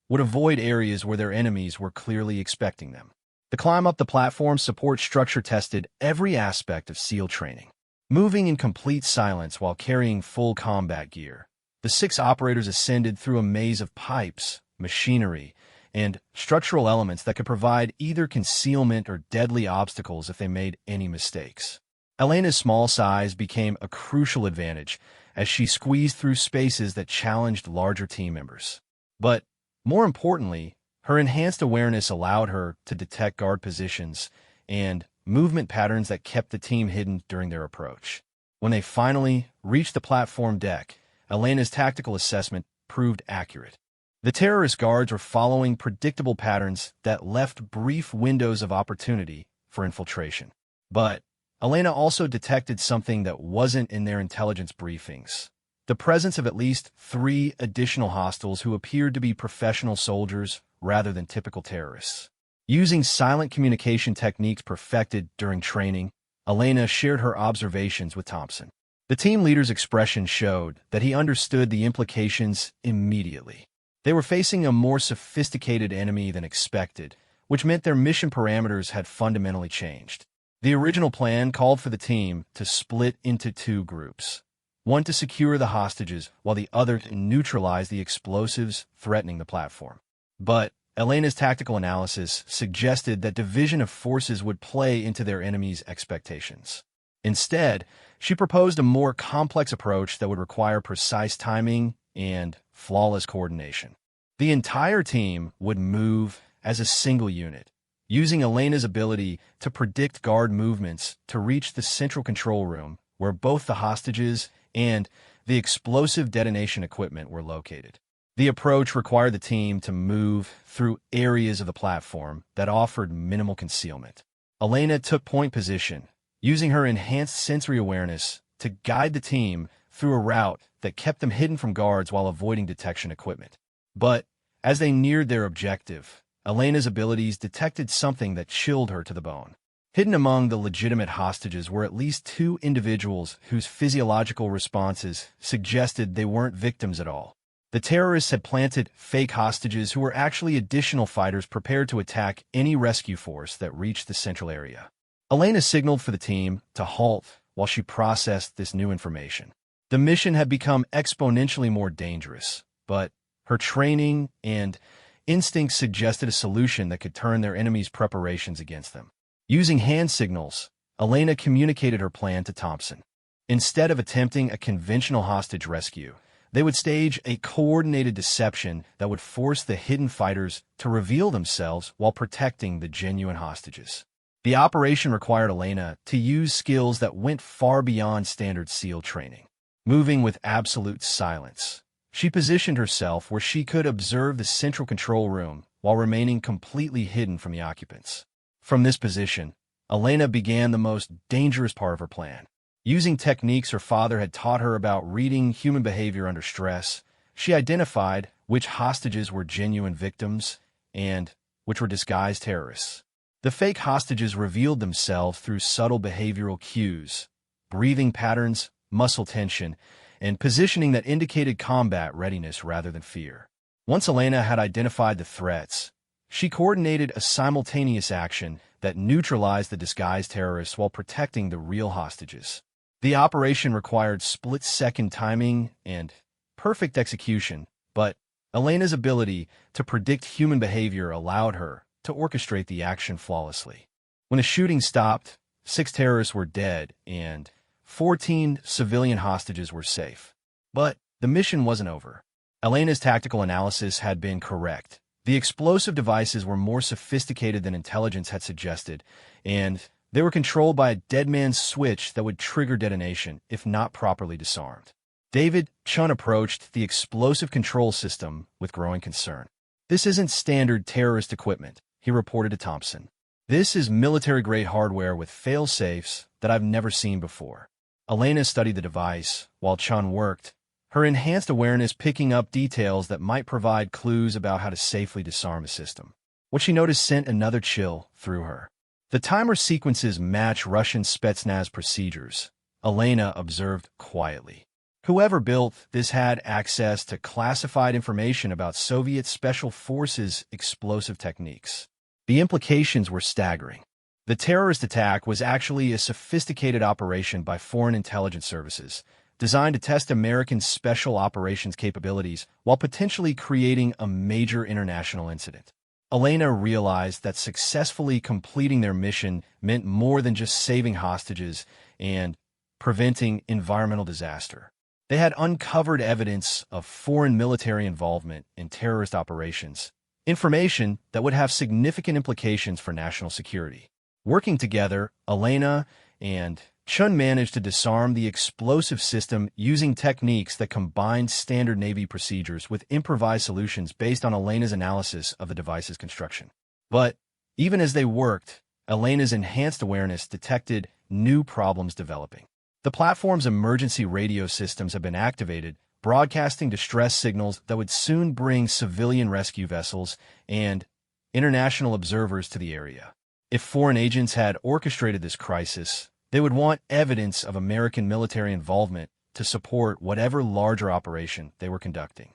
Speaker 1: would avoid areas where their enemies were clearly expecting them. The climb up the platform's support structure tested every aspect of SEAL training. Moving in complete silence while carrying full combat gear, the 6 operators ascended through a maze of pipes, machinery, and structural elements that could provide either concealment or deadly obstacles if they made any mistakes. Elena's small size became a crucial advantage as she squeezed through spaces that challenged larger team members. But more importantly, her enhanced awareness allowed her to detect guard positions and movement patterns that kept the team hidden during their approach. When they finally reached the platform deck, Elena's tactical assessment proved accurate. The terrorist guards were following predictable patterns that left brief windows of opportunity for infiltration. But Elena also detected something that wasn't in their intelligence briefings: the presence of at least 3 additional hostiles who appeared to be professional soldiers rather than typical terrorists. Using silent communication techniques perfected during training, Elena shared her observations with Thompson. The team leader's expression showed that he understood the implications immediately. They were facing a more sophisticated enemy than expected, which meant their mission parameters had fundamentally changed. The original plan called for the team to split into 2 groups, one to secure the hostages while the other to neutralize the explosives threatening the platform. But Elena's tactical analysis suggested that division of forces would play into their enemy's expectations. Instead, she proposed a more complex approach that would require precise timing and flawless coordination. The entire team would move as a single unit, using Elena's ability to predict guard movements to reach the central control room where both the hostages and the explosive detonation equipment were located. The approach required the team to move through areas of the platform that offered minimal concealment. Elena took point position, using her enhanced sensory awareness to guide the team through a route that kept them hidden from guards while avoiding detection equipment. But as they neared their objective, Elena's abilities detected something that chilled her to the bone. Hidden among the legitimate hostages were at least 2 individuals whose physiological responses suggested they weren't victims at all. The terrorists had planted fake hostages who were actually additional fighters prepared to attack any rescue force that reached the central area. Elena signaled for the team to halt while she processed this new information. The mission had become exponentially more dangerous, but her training and instincts suggested a solution that could turn their enemies' preparations against them. Using hand signals, Elena communicated her plan to Thompson. Instead of attempting a conventional hostage rescue, they would stage a coordinated deception that would force the hidden fighters to reveal themselves while protecting the genuine hostages. The operation required Elena to use skills that went far beyond standard SEAL training. Moving with absolute silence, she positioned herself where she could observe the central control room while remaining completely hidden from the occupants. From this position, Elena began the most dangerous part of her plan. Using techniques her father had taught her about reading human behavior under stress, she identified which hostages were genuine victims and which were disguised terrorists. The fake hostages revealed themselves through subtle behavioral cues, breathing patterns, muscle tension, and positioning that indicated combat readiness rather than fear. Once Elena had identified the threats, she coordinated a simultaneous action that neutralized the disguised terrorists while protecting the real hostages. The operation required split-second timing and perfect execution, but Elena's ability to predict human behavior allowed her to orchestrate the action flawlessly. When the shooting stopped, 6 terrorists were dead and 14 civilian hostages were safe. But the mission wasn't over. Elena's tactical analysis had been correct. The explosive devices were more sophisticated than intelligence had suggested, and they were controlled by a dead man's switch that would trigger detonation if not properly disarmed. David Chun approached the explosive control system with growing concern. "This isn't standard terrorist equipment," he reported to Thompson. "This is military-grade hardware with fail-safes that I've never seen before." Elena studied the device while Chun worked, her enhanced awareness picking up details that might provide clues about how to safely disarm the system. What she noticed sent another chill through her. The timer sequences match Russian Spetsnaz procedures, Elena observed quietly. Whoever built this had access to classified information about Soviet Special Forces' explosive techniques. The implications were staggering. The terrorist attack was actually a sophisticated operation by foreign intelligence services, designed to test American special operations capabilities while potentially creating a major international incident. Elena realized that successfully completing their mission meant more than just saving hostages and preventing environmental disaster. They had uncovered evidence of foreign military involvement in terrorist operations, information that would have significant implications for national security. Working together, Elena and Chun managed to disarm the explosive system using techniques that combined standard Navy procedures with improvised solutions based on Elena's analysis of the device's construction. But even as they worked, Elena's enhanced awareness detected new problems developing. The platform's emergency radio systems have been activated, broadcasting distress signals that would soon bring civilian rescue vessels and international observers to the area. If foreign agents had orchestrated this crisis, they would want evidence of American military involvement to support whatever larger operation they were conducting.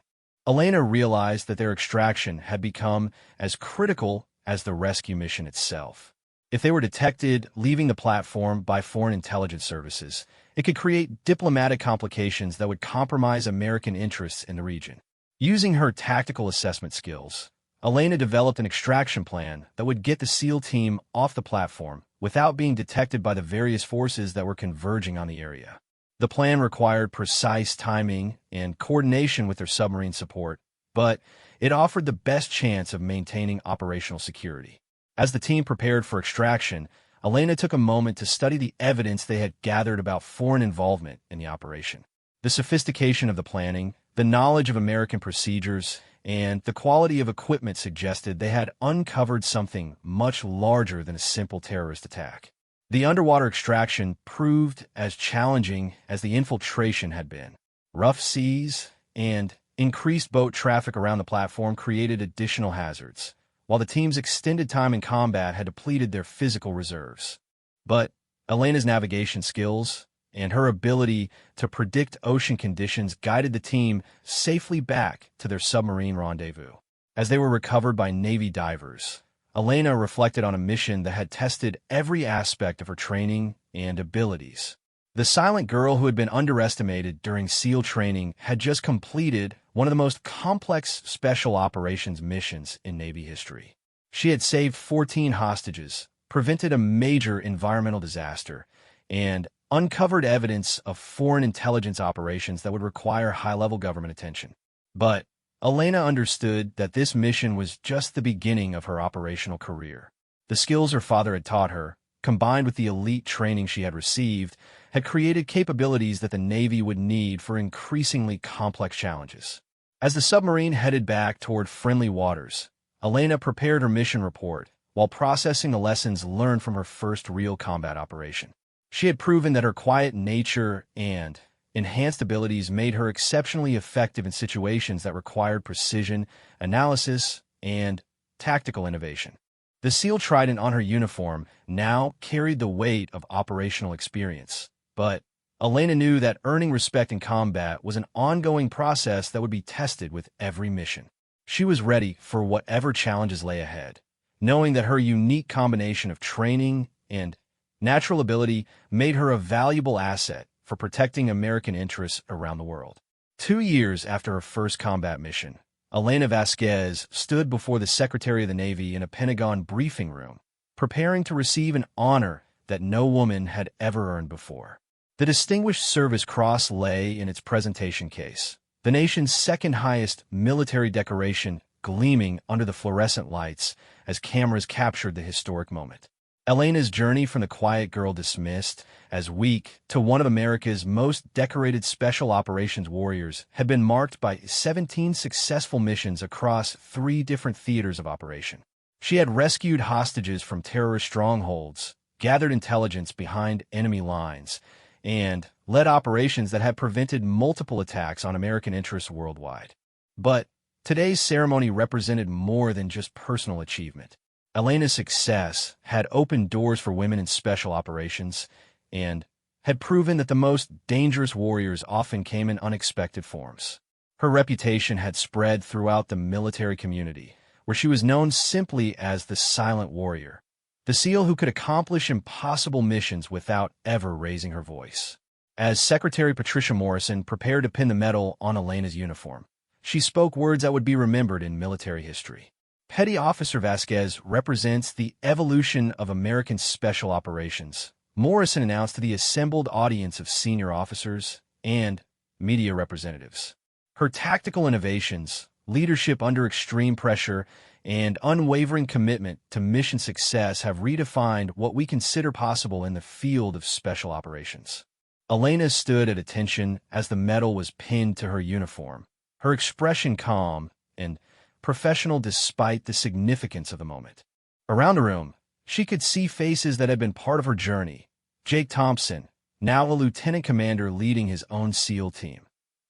Speaker 1: Elena realized that their extraction had become as critical as the rescue mission itself. If they were detected leaving the platform by foreign intelligence services, it could create diplomatic complications that would compromise American interests in the region. Using her tactical assessment skills, Elena developed an extraction plan that would get the SEAL team off the platform without being detected by the various forces that were converging on the area. The plan required precise timing and coordination with their submarine support, but it offered the best chance of maintaining operational security. As the team prepared for extraction, Elena took a moment to study the evidence they had gathered about foreign involvement in the operation. The sophistication of the planning, the knowledge of American procedures, and the quality of equipment suggested they had uncovered something much larger than a simple terrorist attack. The underwater extraction proved as challenging as the infiltration had been. Rough seas and increased boat traffic around the platform created additional hazards, while the team's extended time in combat had depleted their physical reserves. But Elena's navigation skills, and her ability to predict ocean conditions guided the team safely back to their submarine rendezvous. As they were recovered by Navy divers, Elena reflected on a mission that had tested every aspect of her training and abilities. The silent girl who had been underestimated during SEAL training had just completed one of the most complex special operations missions in Navy history. She had saved 14 hostages, prevented a major environmental disaster, and uncovered evidence of foreign intelligence operations that would require high-level government attention. But Elena understood that this mission was just the beginning of her operational career. The skills her father had taught her, combined with the elite training she had received, had created capabilities that the Navy would need for increasingly complex challenges. As the submarine headed back toward friendly waters, Elena prepared her mission report while processing the lessons learned from her first real combat operation. She had proven that her quiet nature and enhanced abilities made her exceptionally effective in situations that required precision, analysis, and tactical innovation. The SEAL trident on her uniform now carried the weight of operational experience, but Elena knew that earning respect in combat was an ongoing process that would be tested with every mission. She was ready for whatever challenges lay ahead, knowing that her unique combination of training and natural ability made her a valuable asset for protecting American interests around the world. 2 years after her first combat mission, Elena Vasquez stood before the Secretary of the Navy in a Pentagon briefing room, preparing to receive an honor that no woman had ever earned before. The Distinguished Service Cross lay in its presentation case, the nation's second-highest military decoration gleaming under the fluorescent lights as cameras captured the historic moment. Elena's journey from the quiet girl dismissed as weak to one of America's most decorated special operations warriors had been marked by 17 successful missions across 3 different theaters of operation. She had rescued hostages from terrorist strongholds, gathered intelligence behind enemy lines, and led operations that had prevented multiple attacks on American interests worldwide. But today's ceremony represented more than just personal achievement. Elena's success had opened doors for women in special operations and had proven that the most dangerous warriors often came in unexpected forms. Her reputation had spread throughout the military community, where she was known simply as the Silent Warrior, the SEAL who could accomplish impossible missions without ever raising her voice. As Secretary Patricia Morrison prepared to pin the medal on Elena's uniform, she spoke words that would be remembered in military history. Petty Officer Vasquez represents the evolution of American special operations, Morrison announced to the assembled audience of senior officers and media representatives. Her tactical innovations, leadership under extreme pressure, and unwavering commitment to mission success have redefined what we consider possible in the field of special operations. Elena stood at attention as the medal was pinned to her uniform, her expression calm and professional despite the significance of the moment. Around the room, she could see faces that had been part of her journey. Jake Thompson, now a lieutenant commander leading his own SEAL team.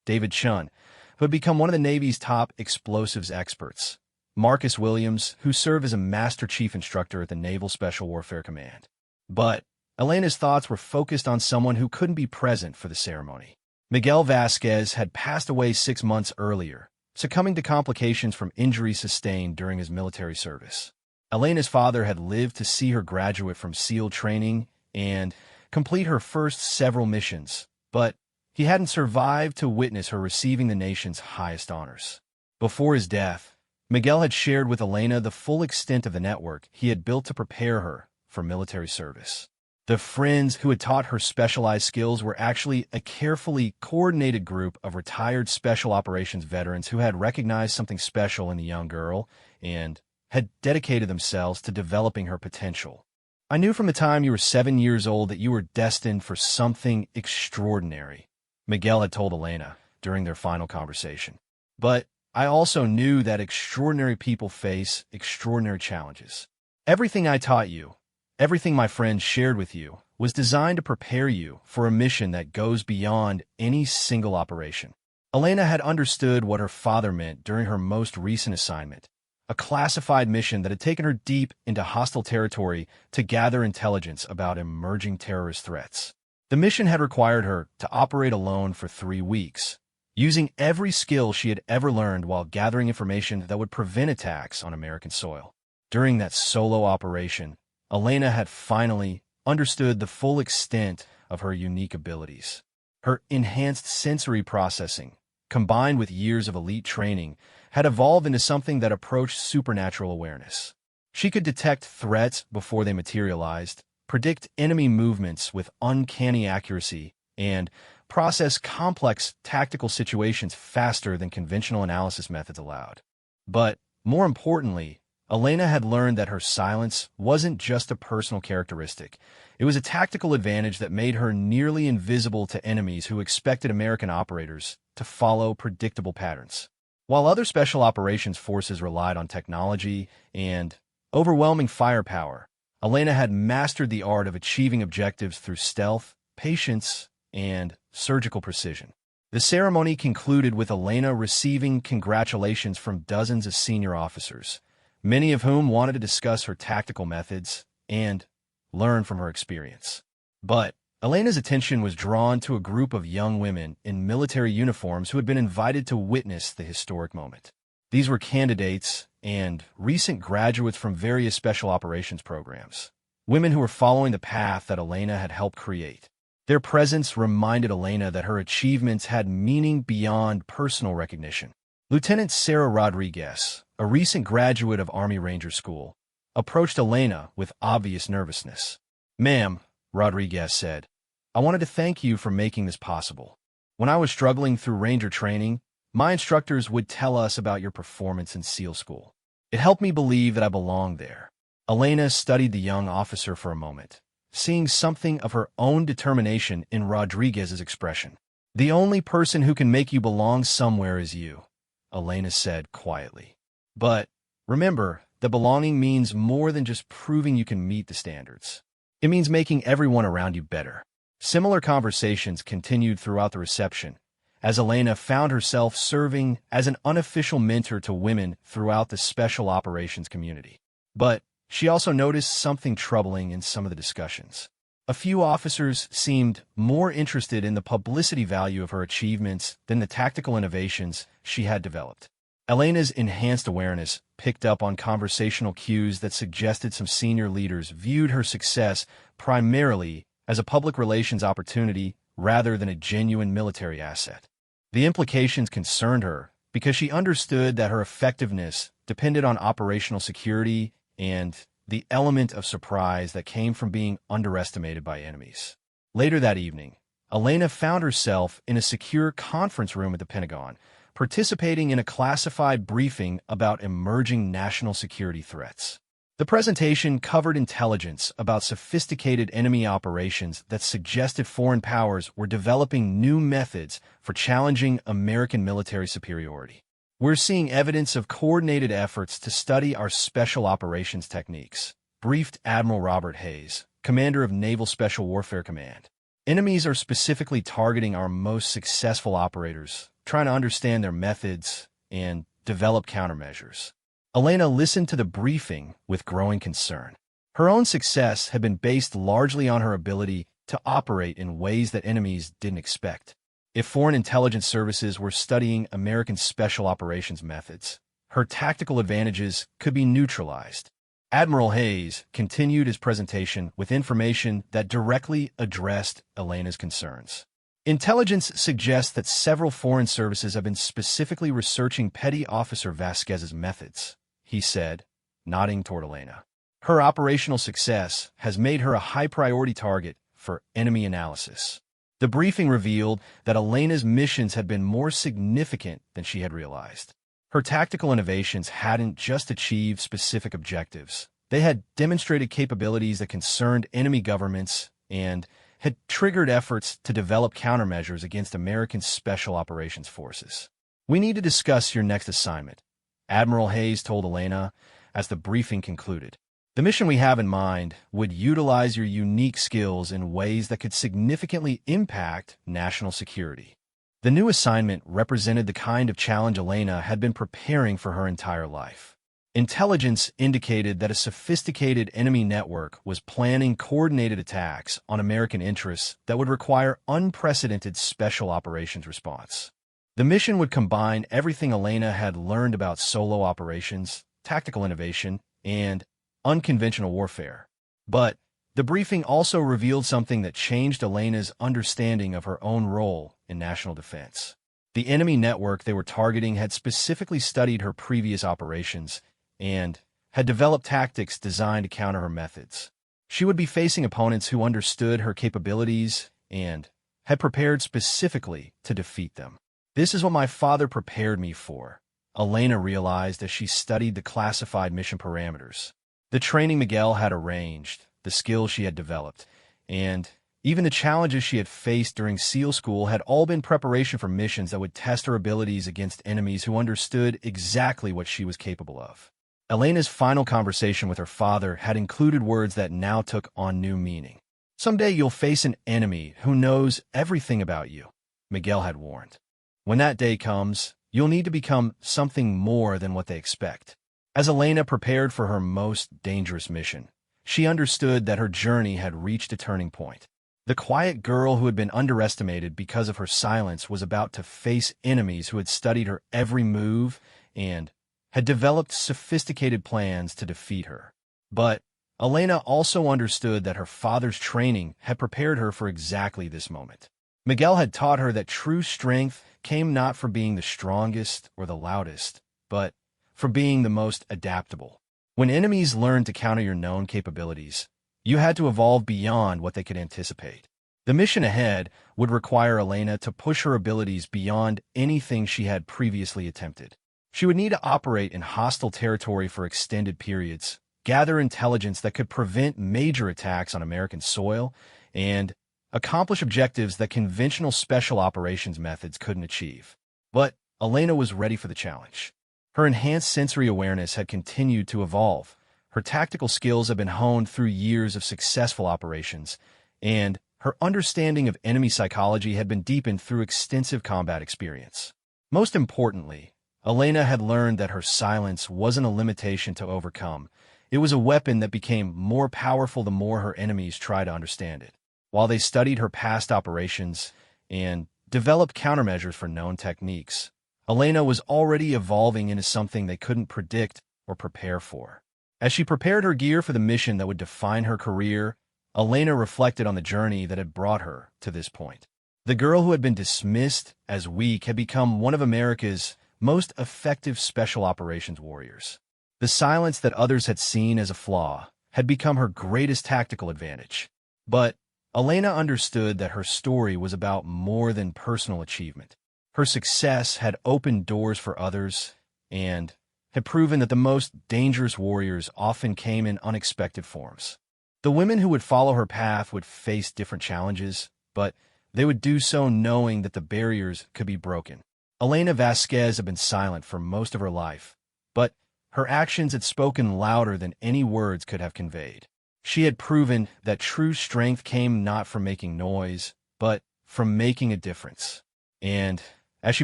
Speaker 1: David Chun, who had become one of the Navy's top explosives experts. Marcus Williams, who served as a Master Chief Instructor at the Naval Special Warfare Command. But Elena's thoughts were focused on someone who couldn't be present for the ceremony. Miguel Vasquez had passed away 6 months earlier, succumbing to complications from injuries sustained during his military service. Elena's father had lived to see her graduate from SEAL training and complete her first several missions, but he hadn't survived to witness her receiving the nation's highest honors. Before his death, Miguel had shared with Elena the full extent of the network he had built to prepare her for military service. The friends who had taught her specialized skills were actually a carefully coordinated group of retired special operations veterans who had recognized something special in the young girl and had dedicated themselves to developing her potential. "I knew from the time you were 7 years old that you were destined for something extraordinary," Miguel had told Elena during their final conversation. "But I also knew that extraordinary people face extraordinary challenges. Everything I taught you, everything my friends shared with you, was designed to prepare you for a mission that goes beyond any single operation." Elena had understood what her father meant during her most recent assignment, a classified mission that had taken her deep into hostile territory to gather intelligence about emerging terrorist threats. The mission had required her to operate alone for 3 weeks, using every skill she had ever learned while gathering information that would prevent attacks on American soil. During that solo operation, Elena had finally understood the full extent of her unique abilities. Her enhanced sensory processing, combined with years of elite training, had evolved into something that approached supernatural awareness. She could detect threats before they materialized, predict enemy movements with uncanny accuracy, and process complex tactical situations faster than conventional analysis methods allowed. But, more importantly, Elena had learned that her silence wasn't just a personal characteristic. It was a tactical advantage that made her nearly invisible to enemies who expected American operators to follow predictable patterns. While other special operations forces relied on technology and overwhelming firepower, Elena had mastered the art of achieving objectives through stealth, patience, and surgical precision. The ceremony concluded with Elena receiving congratulations from dozens of senior officers, many of whom wanted to discuss her tactical methods and learn from her experience. But Elena's attention was drawn to a group of young women in military uniforms who had been invited to witness the historic moment. These were candidates and recent graduates from various special operations programs, women who were following the path that Elena had helped create. Their presence reminded Elena that her achievements had meaning beyond personal recognition. Lieutenant Sarah Rodriguez, a recent graduate of Army Ranger School, approached Elena with obvious nervousness. "Ma'am," Rodriguez said, "I wanted to thank you for making this possible. When I was struggling through Ranger training, my instructors would tell us about your performance in SEAL School. It helped me believe that I belonged there." Elena studied the young officer for a moment, seeing something of her own determination in Rodriguez's expression. "The only person who can make you belong somewhere is you," Elena said quietly. "But remember that belonging means more than just proving you can meet the standards. It means making everyone around you better." Similar conversations continued throughout the reception, as Elena found herself serving as an unofficial mentor to women throughout the special operations community. But she also noticed something troubling in some of the discussions. A few officers seemed more interested in the publicity value of her achievements than the tactical innovations she had developed. Elena's enhanced awareness picked up on conversational cues that suggested some senior leaders viewed her success primarily as a public relations opportunity rather than a genuine military asset. The implications concerned her because she understood that her effectiveness depended on operational security and the element of surprise that came from being underestimated by enemies. Later that evening, Elena found herself in a secure conference room at the Pentagon, participating in a classified briefing about emerging national security threats. The presentation covered intelligence about sophisticated enemy operations that suggested foreign powers were developing new methods for challenging American military superiority. "We're seeing evidence of coordinated efforts to study our special operations techniques," briefed Admiral Robert Hayes, commander of Naval Special Warfare Command. "Enemies are specifically targeting our most successful operators, trying to understand their methods and develop countermeasures." Elena listened to the briefing with growing concern. Her own success had been based largely on her ability to operate in ways that enemies didn't expect. If foreign intelligence services were studying American special operations methods, her tactical advantages could be neutralized. Admiral Hayes continued his presentation with information that directly addressed Elena's concerns. "Intelligence suggests that several foreign services have been specifically researching Petty Officer Vasquez's methods," he said, nodding toward Elena. "Her operational success has made her a high-priority target for enemy analysis." The briefing revealed that Elena's missions had been more significant than she had realized. Her tactical innovations hadn't just achieved specific objectives. They had demonstrated capabilities that concerned enemy governments and had triggered efforts to develop countermeasures against American special operations forces. "We need to discuss your next assignment," Admiral Hayes told Elena as the briefing concluded. "The mission we have in mind would utilize your unique skills in ways that could significantly impact national security." The new assignment represented the kind of challenge Elena had been preparing for her entire life. Intelligence indicated that a sophisticated enemy network was planning coordinated attacks on American interests that would require unprecedented special operations response. The mission would combine everything Elena had learned about solo operations, tactical innovation, and unconventional warfare. But the briefing also revealed something that changed Elena's understanding of her own role in national defense. The enemy network they were targeting had specifically studied her previous operations and had developed tactics designed to counter her methods. She would be facing opponents who understood her capabilities and had prepared specifically to defeat them. This is what my father prepared me for, Elena realized as she studied the classified mission parameters. The training Miguel had arranged, the skills she had developed, and even the challenges she had faced during SEAL school had all been preparation for missions that would test her abilities against enemies who understood exactly what she was capable of. Elena's final conversation with her father had included words that now took on new meaning. "Someday you'll face an enemy who knows everything about you," Miguel had warned. "When that day comes, you'll need to become something more than what they expect." As Elena prepared for her most dangerous mission, she understood that her journey had reached a turning point. The quiet girl who had been underestimated because of her silence was about to face enemies who had studied her every move and had developed sophisticated plans to defeat her. But Elena also understood that her father's training had prepared her for exactly this moment. Miguel had taught her that true strength came not from being the strongest or the loudest, but from being the most adaptable. When enemies learned to counter your known capabilities, you had to evolve beyond what they could anticipate. The mission ahead would require Elena to push her abilities beyond anything she had previously attempted. She would need to operate in hostile territory for extended periods, gather intelligence that could prevent major attacks on American soil, and accomplish objectives that conventional special operations methods couldn't achieve. But Elena was ready for the challenge. Her enhanced sensory awareness had continued to evolve. Her tactical skills had been honed through years of successful operations, and her understanding of enemy psychology had been deepened through extensive combat experience. Most importantly, Elena had learned that her silence wasn't a limitation to overcome. It was a weapon that became more powerful the more her enemies tried to understand it. While they studied her past operations and developed countermeasures for known techniques, Elena was already evolving into something they couldn't predict or prepare for. As she prepared her gear for the mission that would define her career, Elena reflected on the journey that had brought her to this point. The girl who had been dismissed as weak had become one of America's most effective special operations warriors. The silence that others had seen as a flaw had become her greatest tactical advantage. But Elena understood that her story was about more than personal achievement. Her success had opened doors for others and had proven that the most dangerous warriors often came in unexpected forms. The women who would follow her path would face different challenges, but they would do so knowing that the barriers could be broken. Elena Vasquez had been silent for most of her life, but her actions had spoken louder than any words could have conveyed. She had proven that true strength came not from making noise, but from making a difference. And as she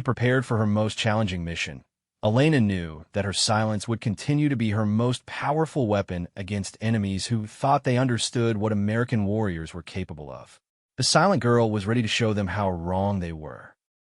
Speaker 1: prepared for her most challenging mission, Elena knew that her silence would continue to be her most powerful weapon against enemies who thought they understood what American warriors were capable of. The silent girl was ready to show them how wrong they were.